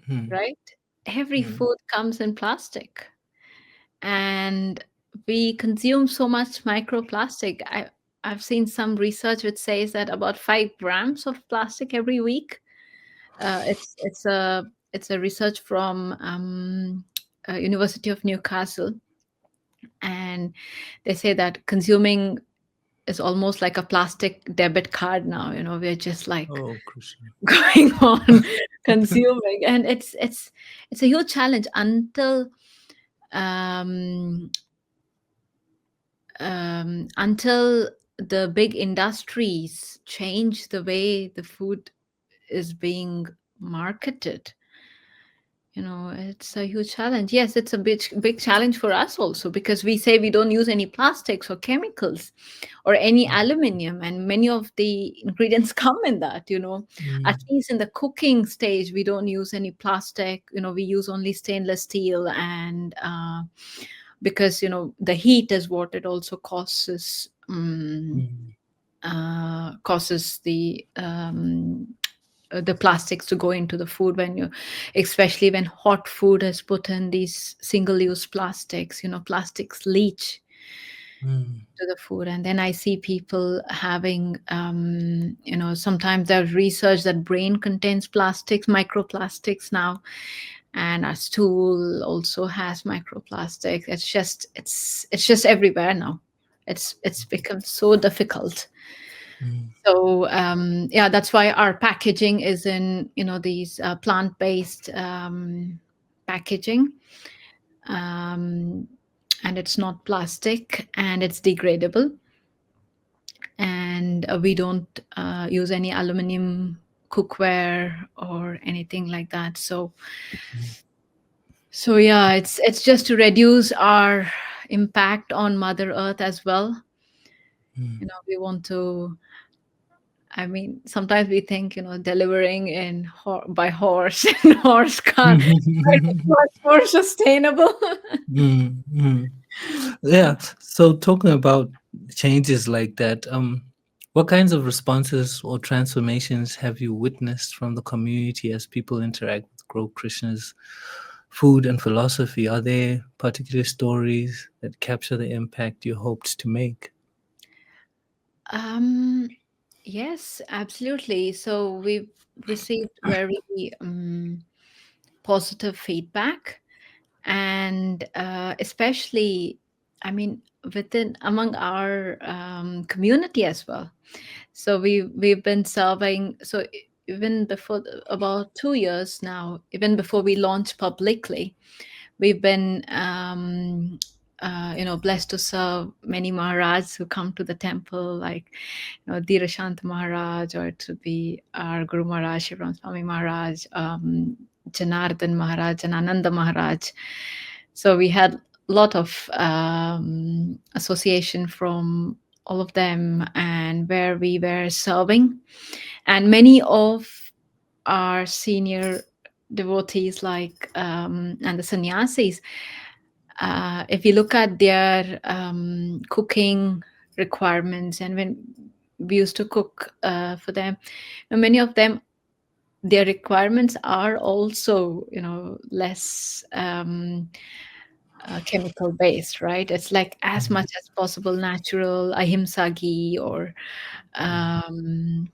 mm, right? Every mm. food comes in plastic, and we consume so much microplastic. I've seen some research which says that about 5 grams of plastic every week. It's a research from University of Newcastle, and they say that consuming is almost like a plastic debit card now. We're just like Oh, Krishna. going on consuming, and it's a huge challenge um, until the big industries change the way the food is being marketed. It's a huge challenge. Yes, it's a big challenge for us also, because we say we don't use any plastics or chemicals or any aluminum, and many of the ingredients come in that. At Mm, least in the cooking stage, we don't use any plastic. We use only stainless steel, and because the heat is what it also causes. mm, causes the plastics to go into the food when you, especially when hot food is put in these single use plastics, plastics leach Mm, to the food. And then I see people having, sometimes there's research that brain contains plastics, microplastics now, and our stool also has microplastics. It's just everywhere now. It's become so difficult. mm, So yeah, that's why our packaging is in these plant-based packaging, um, and it's not plastic and it's degradable, and we don't use any aluminum cookware or anything like that. So yeah, it's just to reduce our impact on Mother Earth as well. We want to. I mean, sometimes we think, delivering in by horse and horse car might be mm. much more sustainable. Mm, mm. Yeah. So talking about changes like that, what kinds of responses or transformations have you witnessed from the community as people interact with Grow Krishna's food and philosophy? Are there particular stories that capture the impact you hoped to make? Um, yes, absolutely. So we've received very positive feedback, and especially, I mean, within among our community as well. So we've been serving. So even before about 2 years now, even before we launched publicly, we've been blessed to serve many Maharajs who come to the temple, like Dhirashant Maharaj, or to be our Guru Maharaj, Shivram Swami Maharaj, Janardhan Maharaj, and Ananda Maharaj. So we had a lot of association from all of them, and where we were serving, and many of our senior devotees, like and the sannyasis, if you look at their cooking requirements, and when we used to cook for them, many of them, their requirements are also less chemical based, right? It's like as much as possible natural, ahimsa ghee, or um,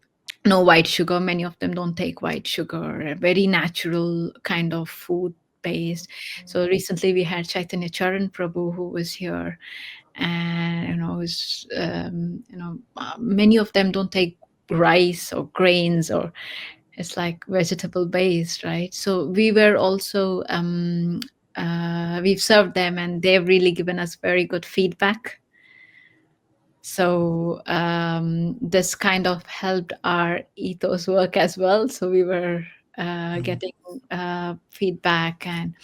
no white sugar. Many of them don't take white sugar, a very natural kind of food based. So recently we had Chaitanya Charan Prabhu, who was here, and many of them don't take rice or grains, or it's like vegetable based, right? So we were also we've served them, and they've really given us very good feedback. So this kind of helped our ethos work as well. So we were Mm, getting feedback, and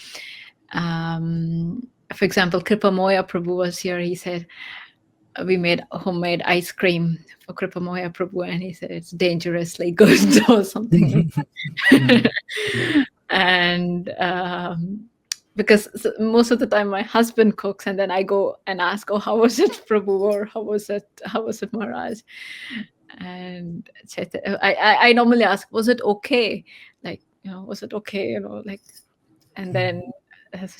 for example, Kripa Moya Prabhu was here. He said we made homemade ice cream for Kripa Moya Prabhu, and he said it's dangerously good or something like that. mm, mm, And because most of the time my husband cooks, and then I go and ask, "Oh, how was it, Prabhu?" or "How was it, Maharaj?" And I normally ask, "Was it okay?" Like, was it okay? Like, and then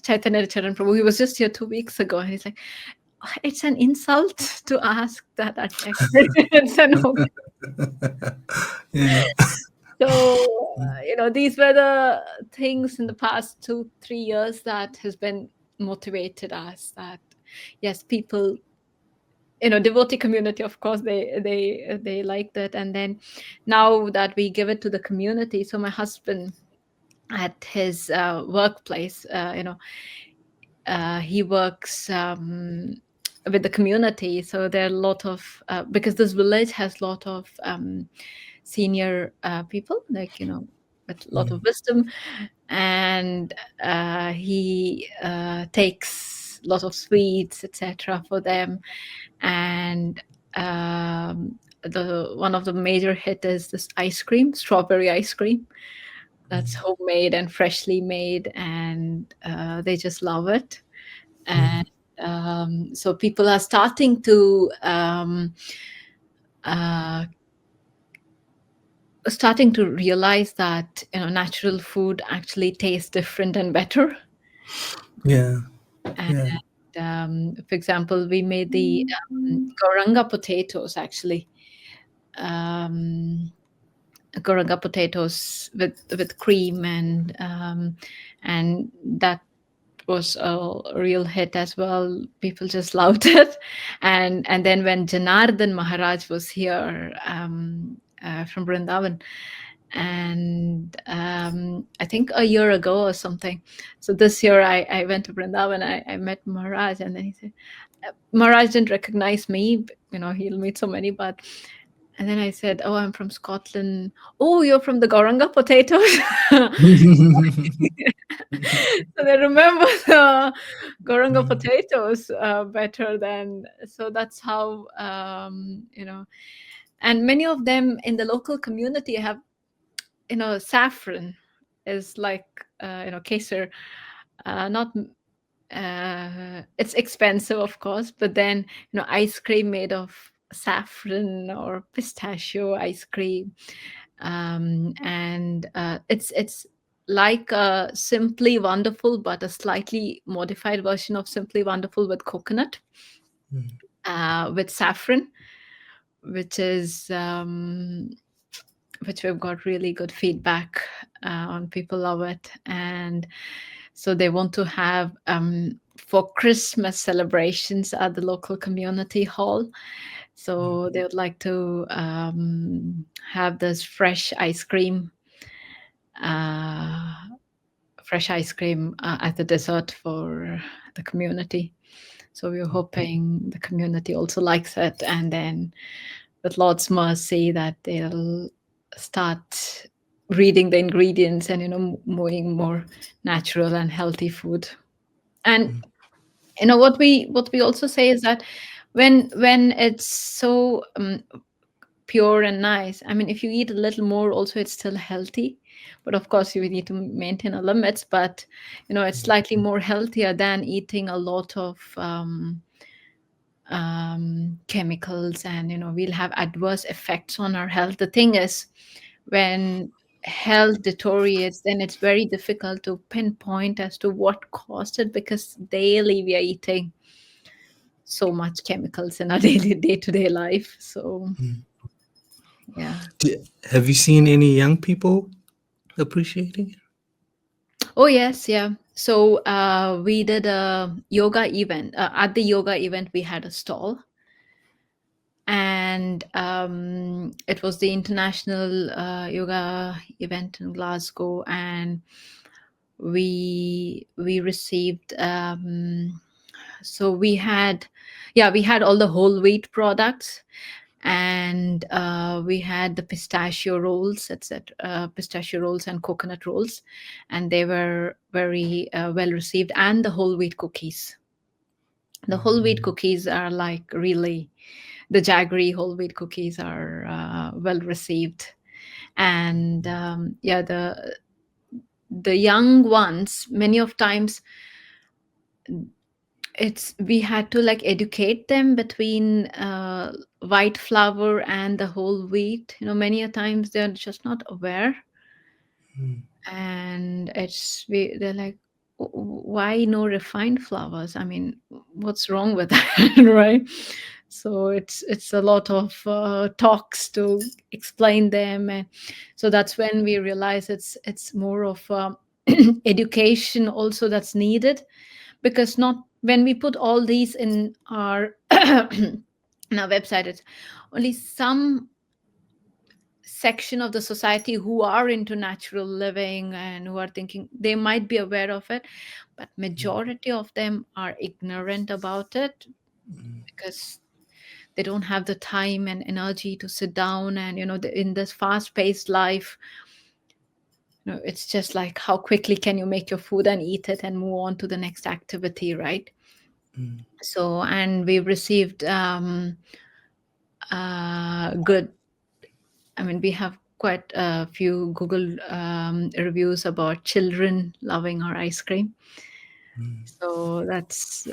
Chaitanya Charan Prabhu, he was just here 2 weeks ago, and he's like, it's an insult to ask that at check. It's an okay. yeah. So, these were the things in the past 2, 3 years that has been motivated us, that yes, people, devotee community, of course, they liked it. And then now that we give it to the community, so my husband at his workplace, he works with the community. So there are a lot of because this village has a lot of senior people, like with a lot of Mm, wisdom, and he takes a lot of sweets, etc., for them. And the one of the major hit is this ice cream, strawberry ice cream, that's homemade and freshly made, and they just love it. And mm, so people are starting to uh, starting to realize that natural food actually tastes different and better. Yeah. And Yeah. for example, we made the goranga potatoes actually. Um, Goranga potatoes with cream, and that was a real hit as well. People just loved it. And then when Janardhan Maharaj was here, from Vrindavan, and I think a year ago or something. So this year I went to Vrindavan. I met Maharaj, and then he said, Maharaj didn't recognize me. He'll meet so many, but and then I said, "Oh, I'm from Scotland." "Oh, you're from the Goranga potatoes." So they remember the Goranga potatoes better than. So that's how, and many of them in the local community have, saffron is like, kesar, not. It's expensive, of course, but then ice cream made of saffron or pistachio ice cream, and it's like Simply Wonderful, but a slightly modified version of Simply Wonderful with coconut, with saffron, which is which we've got really good feedback on. People love it, and so they want to have, for Christmas celebrations at the local community hall. So they would like to have this uh, fresh ice cream as a dessert for the community. So we're hoping the community also likes it, and then with Lord's mercy that they'll start reading the ingredients and moving more natural and healthy food. And what we also say is that when it's so pure and nice, I mean, if you eat a little more also it's still healthy, but of course you need to maintain a limits. But it's slightly more healthier than eating a lot of chemicals, and we'll have adverse effects on our health. The thing is, when health deteriorates, then it's very difficult to pinpoint as to what caused it, because daily we are eating so much chemicals in our daily day-to-day life. So yeah. Have you seen any young people appreciating it? Oh yes, yeah. So we did a yoga event. At the yoga event we had a stall, and it was the international yoga event in Glasgow, and we received, so we had, yeah, we had all the whole wheat products, and we had the pistachio rolls, etc., pistachio rolls and coconut rolls, and they were very well received, and the whole wheat cookies. The whole wheat cookies are like really, the jaggery whole wheat cookies are well received. And yeah, the young ones, many of times it's we had to like educate them between white flour and the whole wheat. Many a times they're just not aware, and they're like, Why no refined flours? I mean, what's wrong with that?" Right? So it's a lot of talks to explain them, and so that's when we realize it's more of education also that's needed, because not when we put all these in our in our website, it's only some section of the society who are into natural living and who are thinking they might be aware of it, but majority of them are ignorant about it, because they don't have the time and energy to sit down, and in this fast paced life, it's just like how quickly can you make your food and eat it and move on to the next activity, right? So, and we've received good, I mean, we have quite a few Google reviews about children loving our ice cream. So that's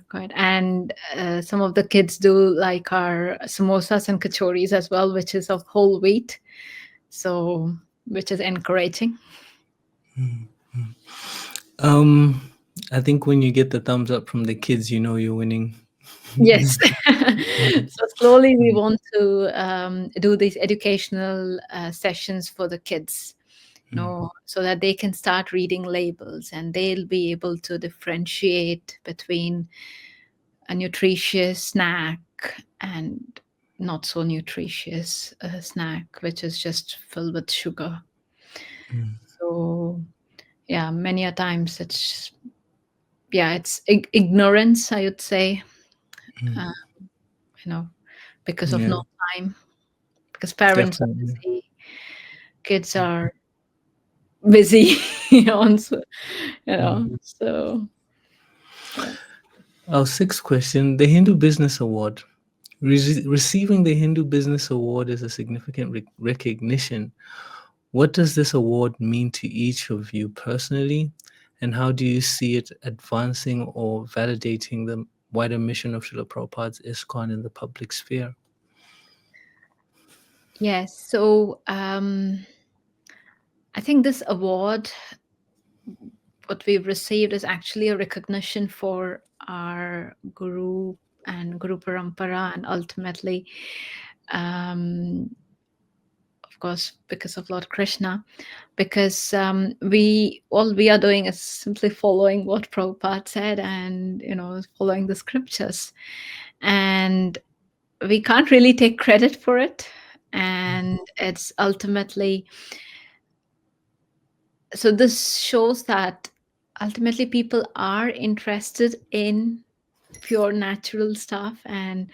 quite. And some of the kids do like our samosas and kachoris as well, which is of whole wheat. So, which is encouraging. Um, I think when you get the thumbs up from the kids, you know you're winning. Yes. So slowly we want to do these educational sessions for the kids, so that they can start reading labels and they'll be able to differentiate between a nutritious snack and not so nutritious snack, which is just filled with sugar. So yeah, many a times it's, yeah, it's ignorance, I would say, uh, you know, because of Yeah, no time, because parents are definitely. busy, kids are busy, on, so, so yeah. Our sixth question: the Hindu Business Award. Receiving the Hindu Business Award is a significant recognition. What does this award mean to each of you personally, and how do you see it advancing or validating the wider mission of Srila Prabhupada's ISKCON in the public sphere? Yes, so I think this award, what we've received, is actually a recognition for our guru and Guru Parampara, and ultimately, um, of course, because of Lord Krishna, because we, all we are doing is simply following what Prabhupada said, and following the scriptures, and we can't really take credit for it, and it's ultimately, so this shows that ultimately people are interested in pure natural stuff, and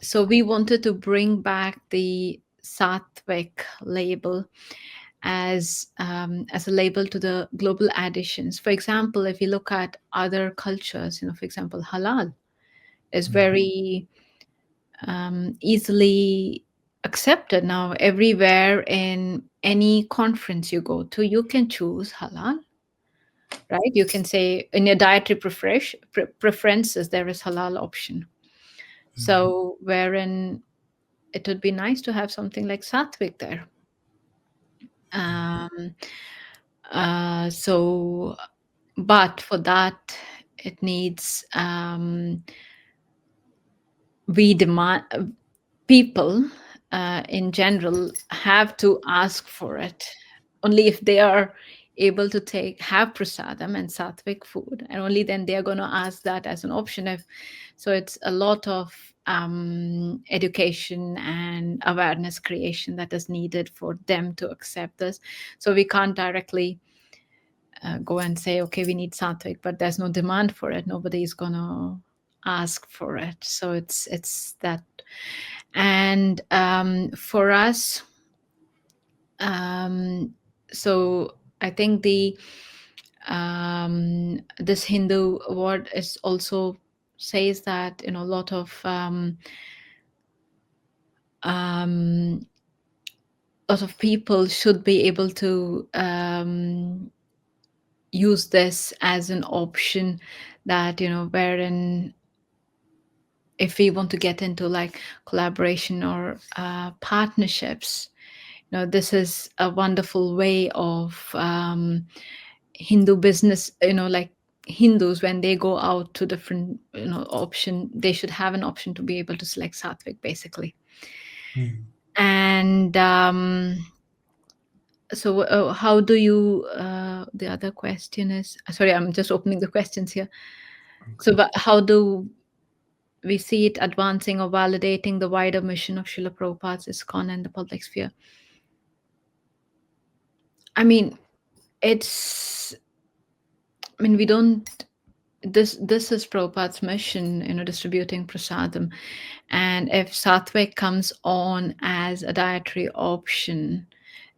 so we wanted to bring back the sattvic label as a label to the global additions. For example, if you look at other cultures, for example, halal is very easily accepted now. Everywhere, in any conference you go to, you can choose halal, right? You can say in your dietary preferences there is halal option. So wherein it would be nice to have something like sattvic there. um, so but for that, it needs, we demand, people in general have to ask for it. Only if they are able to have prasadam and sattvic food, and only then they are going to ask that as an option. If so, it's a lot of education and awareness creation that is needed for them to accept this. So we can't directly go and say, okay, we need sattvic, but there's no demand for it. Nobody is going to ask for it. So it's that. And for us, um, so I think the this Hindu award is also says that a um, lot of people should be able to use this as an option, that wherein if we want to get into like collaboration or partnerships, this is a wonderful way of Hindu business, like Hindus, when they go out to different option, they should have an option to be able to select sattvic, basically. And so how do you the other question is, sorry, I'm just opening the questions here. So but how do we see it advancing or validating the wider mission of Srila Prabhupada's ISKCON and the public sphere? I mean, it's, I mean, we don't, this is Prabhupada's mission, distributing prasadam. And if sattvic comes on as a dietary option,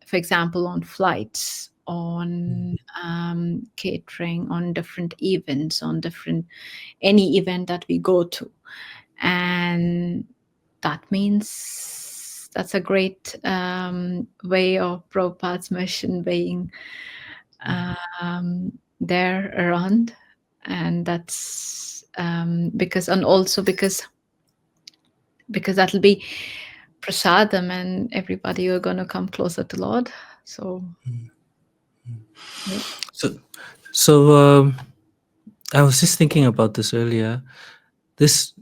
for example, on flights, on catering, on different events, on different, any event that we go to, and that means that's a great way of Prabhupada's mission being there around. And that's because, and also because that'll be prasadam, and everybody are going to come closer to Lord. So yeah. So, so I was just thinking about this earlier. This,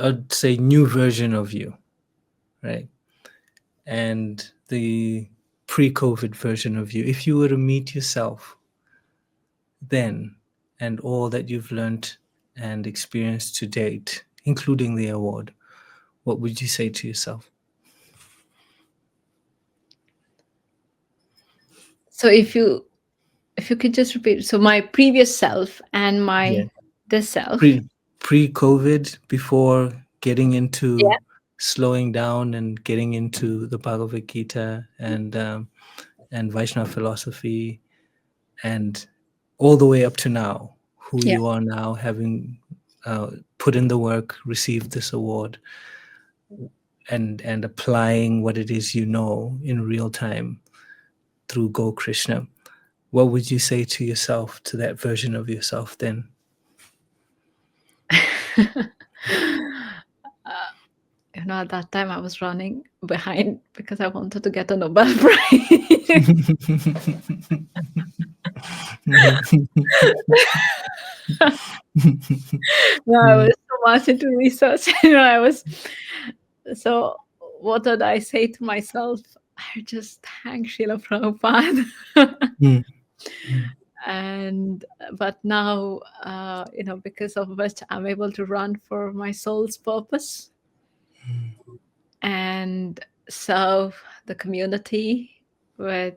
I'd say, new version of you, right? And the pre-COVID version of you. If you were to meet yourself then, and all that you've learned and experienced to date, including the award, what would you say to yourself? So if you could just repeat, so my previous self and Yeah. my this self. Pre-COVID, before getting Yeah. into slowing down and getting into the Bhagavad Gita and Vaishnava philosophy, and all the way up to now, who Yeah. you are now, having put in the work, received this award, and applying what it is you know in real time through GoKrsna. What would you say to yourself, to that version of yourself then? At that time I was running behind because I wanted to get a Nobel Prize. No, I was so much into research. I was so. What did I say to myself? I just thank Srila Prabhupada. Mm, And but now, because of which I'm able to run for my soul's purpose and serve the community with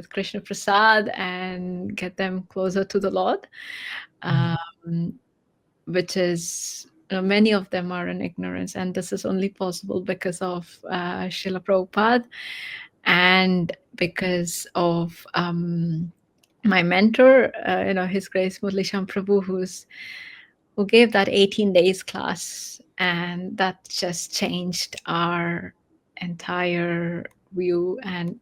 Krishna Prasad and get them closer to the Lord, um, which is, many of them are in ignorance, and this is only possible because of Srila Prabhupada and because of my mentor, His Grace Murli Sham Prabhu, who gave that 18 days class, and that just changed our entire view. And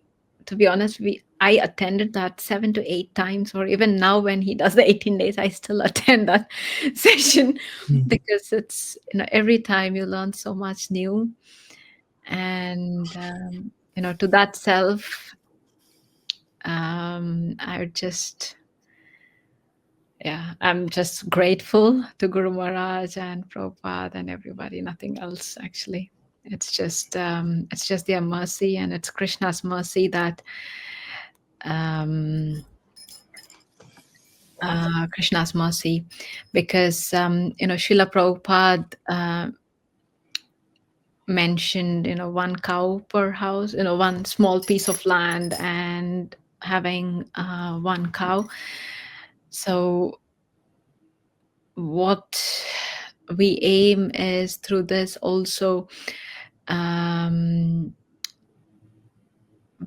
to be honest, I attended that 7 to 8 times, or even now when he does the 18 days, I still attend that session mm, because it's, every time you learn so much new. And to that self, I just, yeah, I'm just grateful to Guru Maharaj and Prabhupada and everybody. Nothing else, actually. It's just their mercy, and it's Krishna's mercy that um, Krishna's mercy, because Srila Prabhupada mentioned, one cow per house, one small piece of land, and having one cow. So what we aim is through this also, um,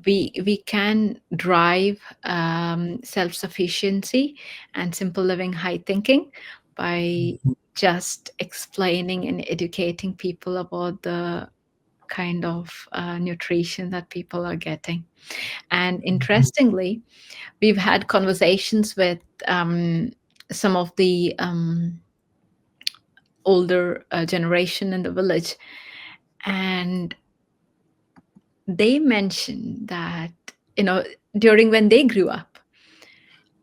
we can drive self-sufficiency and simple living, high thinking, by just explaining and educating people about the kind of nutrition that people are getting. And interestingly, we've had conversations with some of the older generation in the village, and they mentioned that, during when they grew up,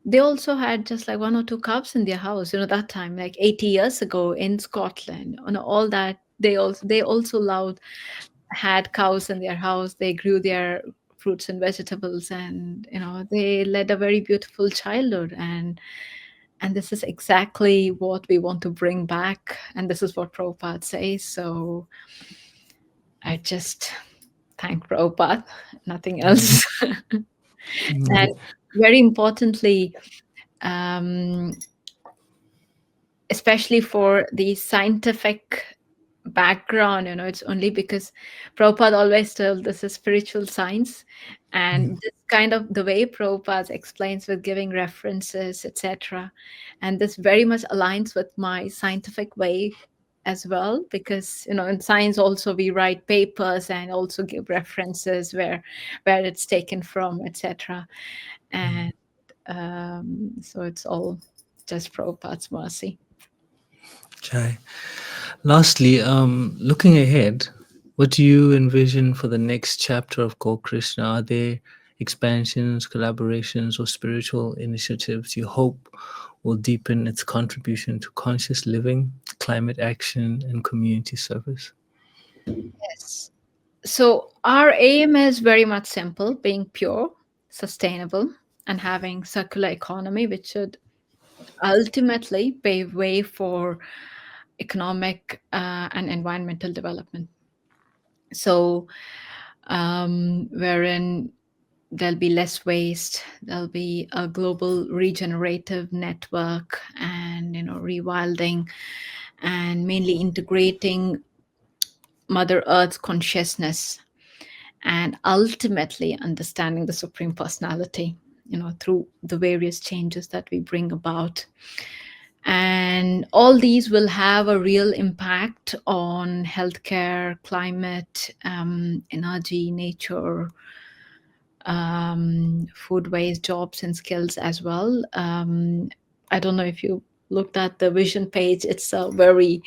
they also had just like one or two cows in their house, that time, like 80 years ago in Scotland, all that. They also loved, had cows in their house. They grew their fruits and vegetables, and they led a very beautiful childhood. And this is exactly what we want to bring back, and this is what Prabhupada says. So I just thank Prabhupada, nothing else. And mm, very importantly, um, especially for the scientific background, it's only because Prabhupada always told this is spiritual science. And this kind of the way Prabhupada explains with giving references, etc. And this very much aligns with my scientific way as well, because in science also we write papers and also give references where it's taken from, etc. And so it's all just Prabhupada's mercy. Jai. Lastly, looking ahead, what do you envision for the next chapter of GoKrsna? Are there expansions, collaborations, or spiritual initiatives you hope will deepen its contribution to conscious living, climate action, and community service? Yes. So our aim is very much simple: being pure, sustainable, and having circular economy, which should ultimately pave way for economic and environmental development. So, wherein there'll be less waste, there'll be a global regenerative network, and rewilding, and mainly integrating Mother Earth's consciousness, and ultimately understanding the Supreme Personality, through the various changes that we bring about. And all these will have a real impact on healthcare, climate, energy, nature, food waste, jobs, and skills as well. I don't know if you looked at the vision page. It's a very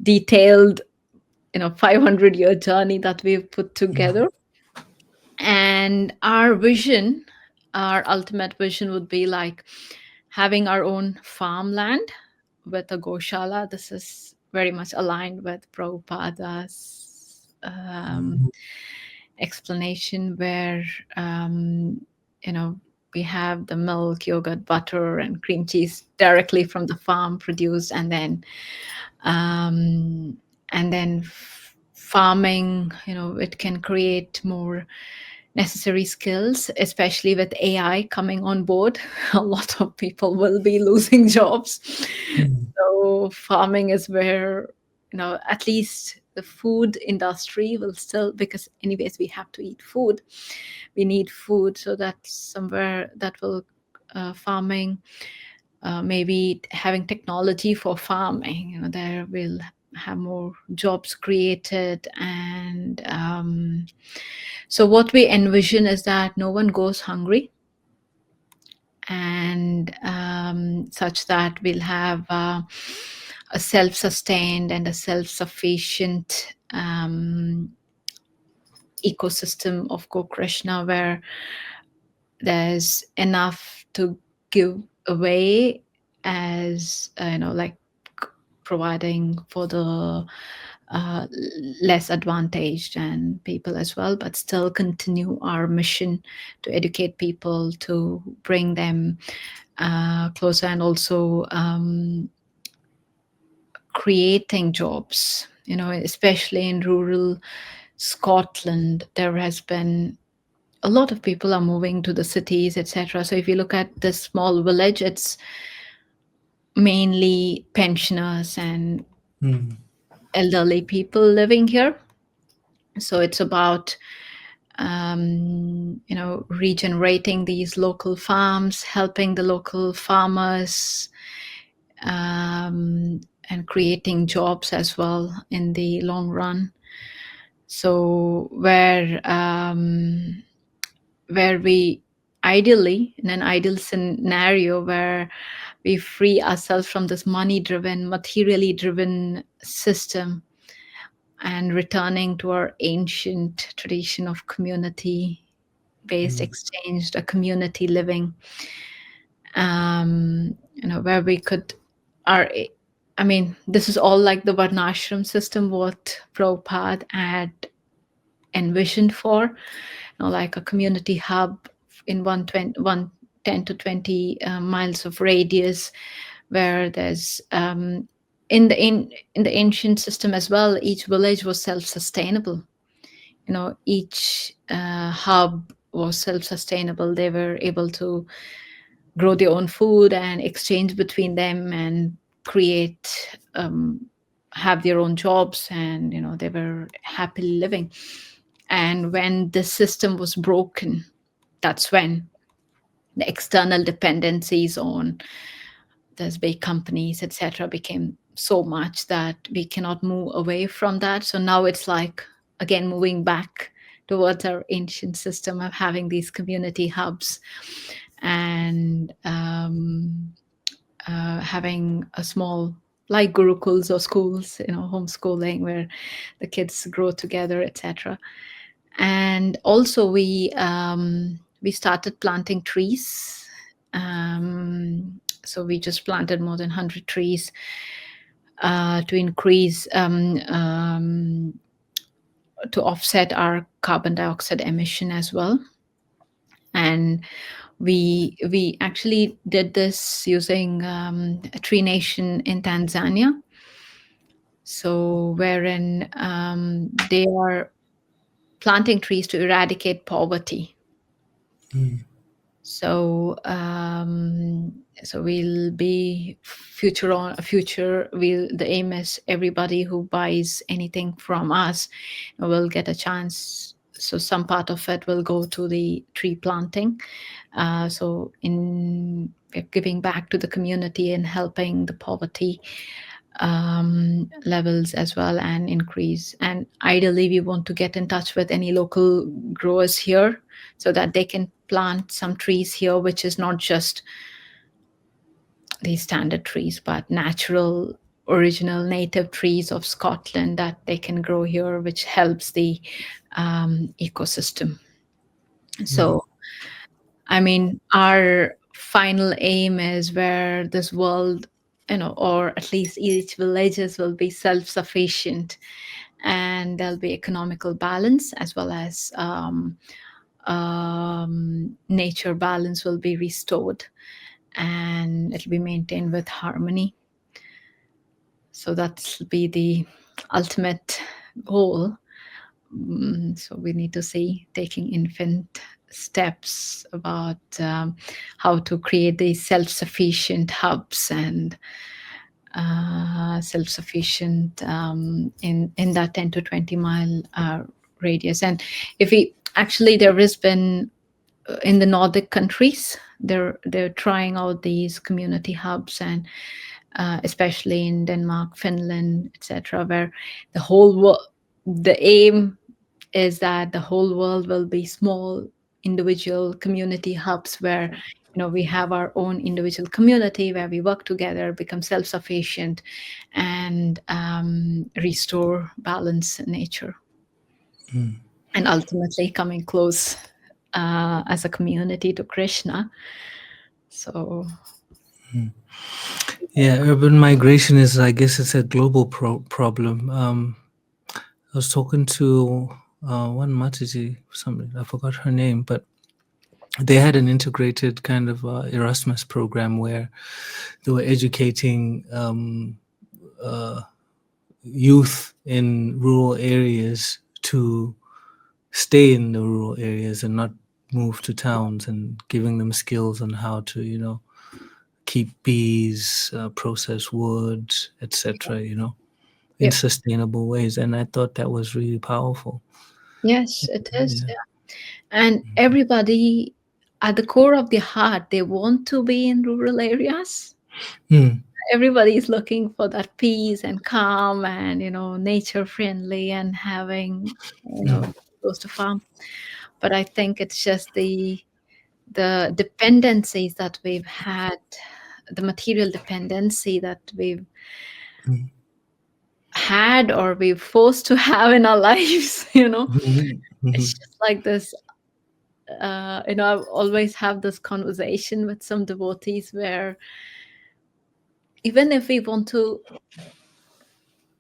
detailed, 500-year journey that we've put together. And our ultimate vision would be like having our own farmland with a goshala. This is very much aligned with Prabhupada's explanation, where you know we have the milk, yogurt, butter, and cream cheese directly from the farm produced, um, and then farming. It can create more necessary skills, especially with AI coming on board. A lot of people will be losing jobs. So farming is where, at least the food industry will still, because anyways we have to eat food, we need food. So that's somewhere that will, farming, maybe having technology for farming, there will have more jobs created. And so what we envision is that no one goes hungry, and such that we'll have a self-sustained and a self-sufficient ecosystem of GoKrsna, where there's enough to give away, as like providing for the uh, less advantaged and people as well, but still continue our mission to educate people, to bring them closer, and also creating jobs. Especially in rural Scotland, there has been a lot of people are moving to the cities, etc. So if you look at this small village, it's mainly pensioners and elderly people living here. So it's about regenerating these local farms, helping the local farmers, and creating jobs as well in the long run. So where we ideally, in an ideal scenario, where we free ourselves from this money driven, materially driven system, and returning to our ancient tradition of community based exchange, a community living, where we could, our, I mean, this is all like the Varnashram system, what Prabhupada had envisioned for, like a community hub in 10 to 20 miles of radius, where there's in the ancient system as well, each village was self-sustainable. Each hub was self-sustainable. They were able to grow their own food and exchange between them, and create, have their own jobs, and they were happily living. And when the system was broken, that's when the external dependencies on those big companies, etc., became so much that we cannot move away from that. So now it's like, again, moving back towards our ancient system of having these community hubs, and having a small, like gurukuls or schools, homeschooling, where the kids grow together, etc. And also we started planting trees. So we just planted more than 100 trees to increase to offset our carbon dioxide emission as well. And we actually did this using a tree nation in Tanzania. So wherein they are planting trees to eradicate poverty. Mm. So we'll be future on future. We'll The aim is everybody who buys anything from us will get a chance. So some part of it will go to the tree planting. So in we're giving back to the community and helping the poverty levels as well and increase. And ideally, we want to get in touch with any local growers here so that they can plant some trees here, which is not just these standard trees, but natural, original, native trees of Scotland that they can grow here, which helps the ecosystem. Mm. So, I mean, our final aim is where this world, or at least each villages will be self-sufficient, and there'll be economical balance as well as nature balance will be restored, and it'll be maintained with harmony. So that'll be the ultimate goal. So we need to see taking infant steps about how to create these self-sufficient hubs and self-sufficient in that 10 to 20 mile radius. And if we actually, there has been in the Nordic countries, they're trying out these community hubs, and especially in Denmark, Finland, etc., where the whole world, the aim is that the whole world will be small individual community hubs where we have our own individual community where we work together, become self-sufficient, and restore balance in nature, Mm. and ultimately coming close as a community to Krishna. So Yeah, urban migration is, I guess, it's a global problem. I was talking to one Mataji, something I forgot her name, but they had an integrated kind of Erasmus program where they were educating youth in rural areas to stay in the rural areas and not move to towns, and giving them skills on how to, keep bees, process wood, etc. In yeah, sustainable ways. And I thought that was really powerful. yes, it is. Yeah. And everybody, at the core of their heart, they want to be in rural areas. Mm. Everybody is looking for that peace and calm and nature friendly and having Mm. close to farm. But I think it's just the dependencies that we've had, the material dependency that we've Mm. had or we're forced to have in our lives. Mhm. It's Mhm. just like this. I always have this conversation with some devotees where even if we want to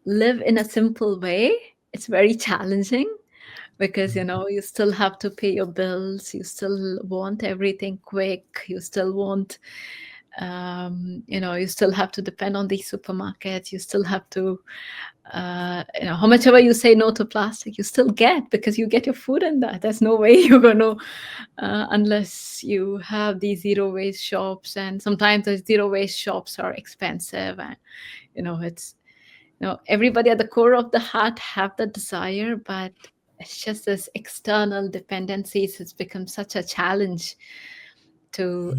live in a simple way, it's very challenging because you still have to pay your bills, you still want everything quick, you still want you still have to depend on these supermarkets, you still have to how much ever you say no to plastic, you still get, because you get your food in that. There's no way you're going to unless you have these zero waste shops, and sometimes the zero waste shops are expensive, and it's everybody at the core of the heart have the desire, but it's just this external dependencies has become such a challenge to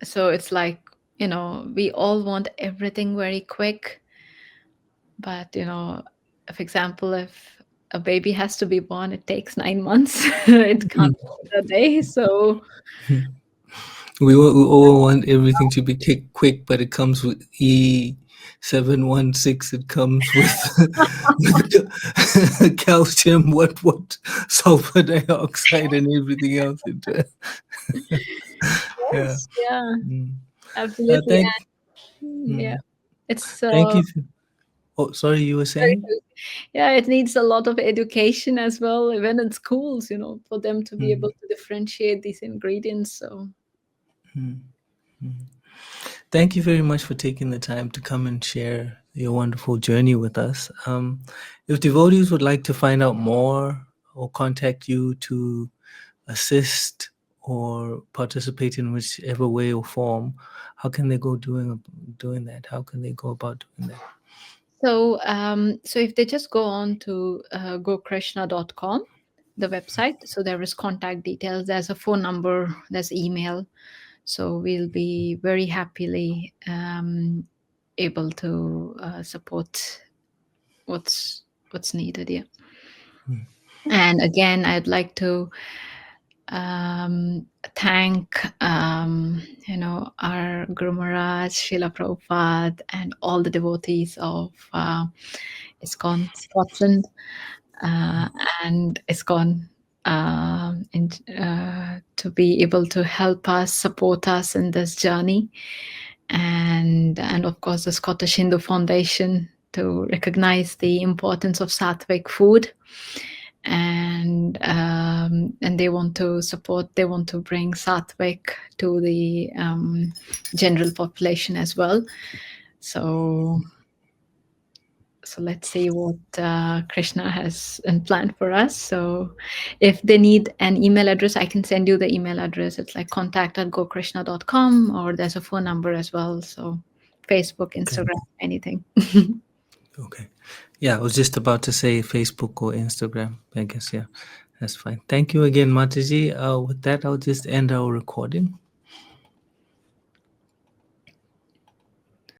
so it's like we all want everything very quick. But, for example, if a baby has to be born, it takes 9 months. It can't be a day. So, We all want everything to be quick, but it comes with E716. It comes with with calcium, what sulfur dioxide, and everything else into it. Yeah. yes, yeah, Mm. absolutely. Thank. And yeah, Mm. it's Thank you. Oh, sorry, you were very saying. good. Yeah, it needs a lot of education as well, even in schools, for them to be able Mm. to differentiate these ingredients. So, Mm. Thank you very much for taking the time to come and share your wonderful journey with us. If devotees would like to find out more or contact you to assist or participate in whichever way or form, how can they go doing that? How can they go about doing that? so if they just go on to GoKrsna.com, the website, so there is contact details, there's a phone number, there's email. So we'll be very happily able to support what's needed. Yeah. And again, I'd like to thank our Guru Maharaj, Srila Prabhupada, and all the devotees of ISKCON Scotland uh, and ISKCON, to be able to help us, support us in this journey, and of course the Scottish Hindu Foundation to recognize the importance of sattvic food, and they want to support, they want to bring sattvic to the general population as well. So so let's see what Krishna has in plan for us. So if they need an email address, I can send you the email address. It's like contact@gokrishna.com, or there's a phone number as well. So Facebook, Okay. Instagram, anything. Okay. Yeah, I was just about to say Facebook or Instagram. I guess, yeah, that's fine. Thank you again, Mataji. With that, I'll just end our recording.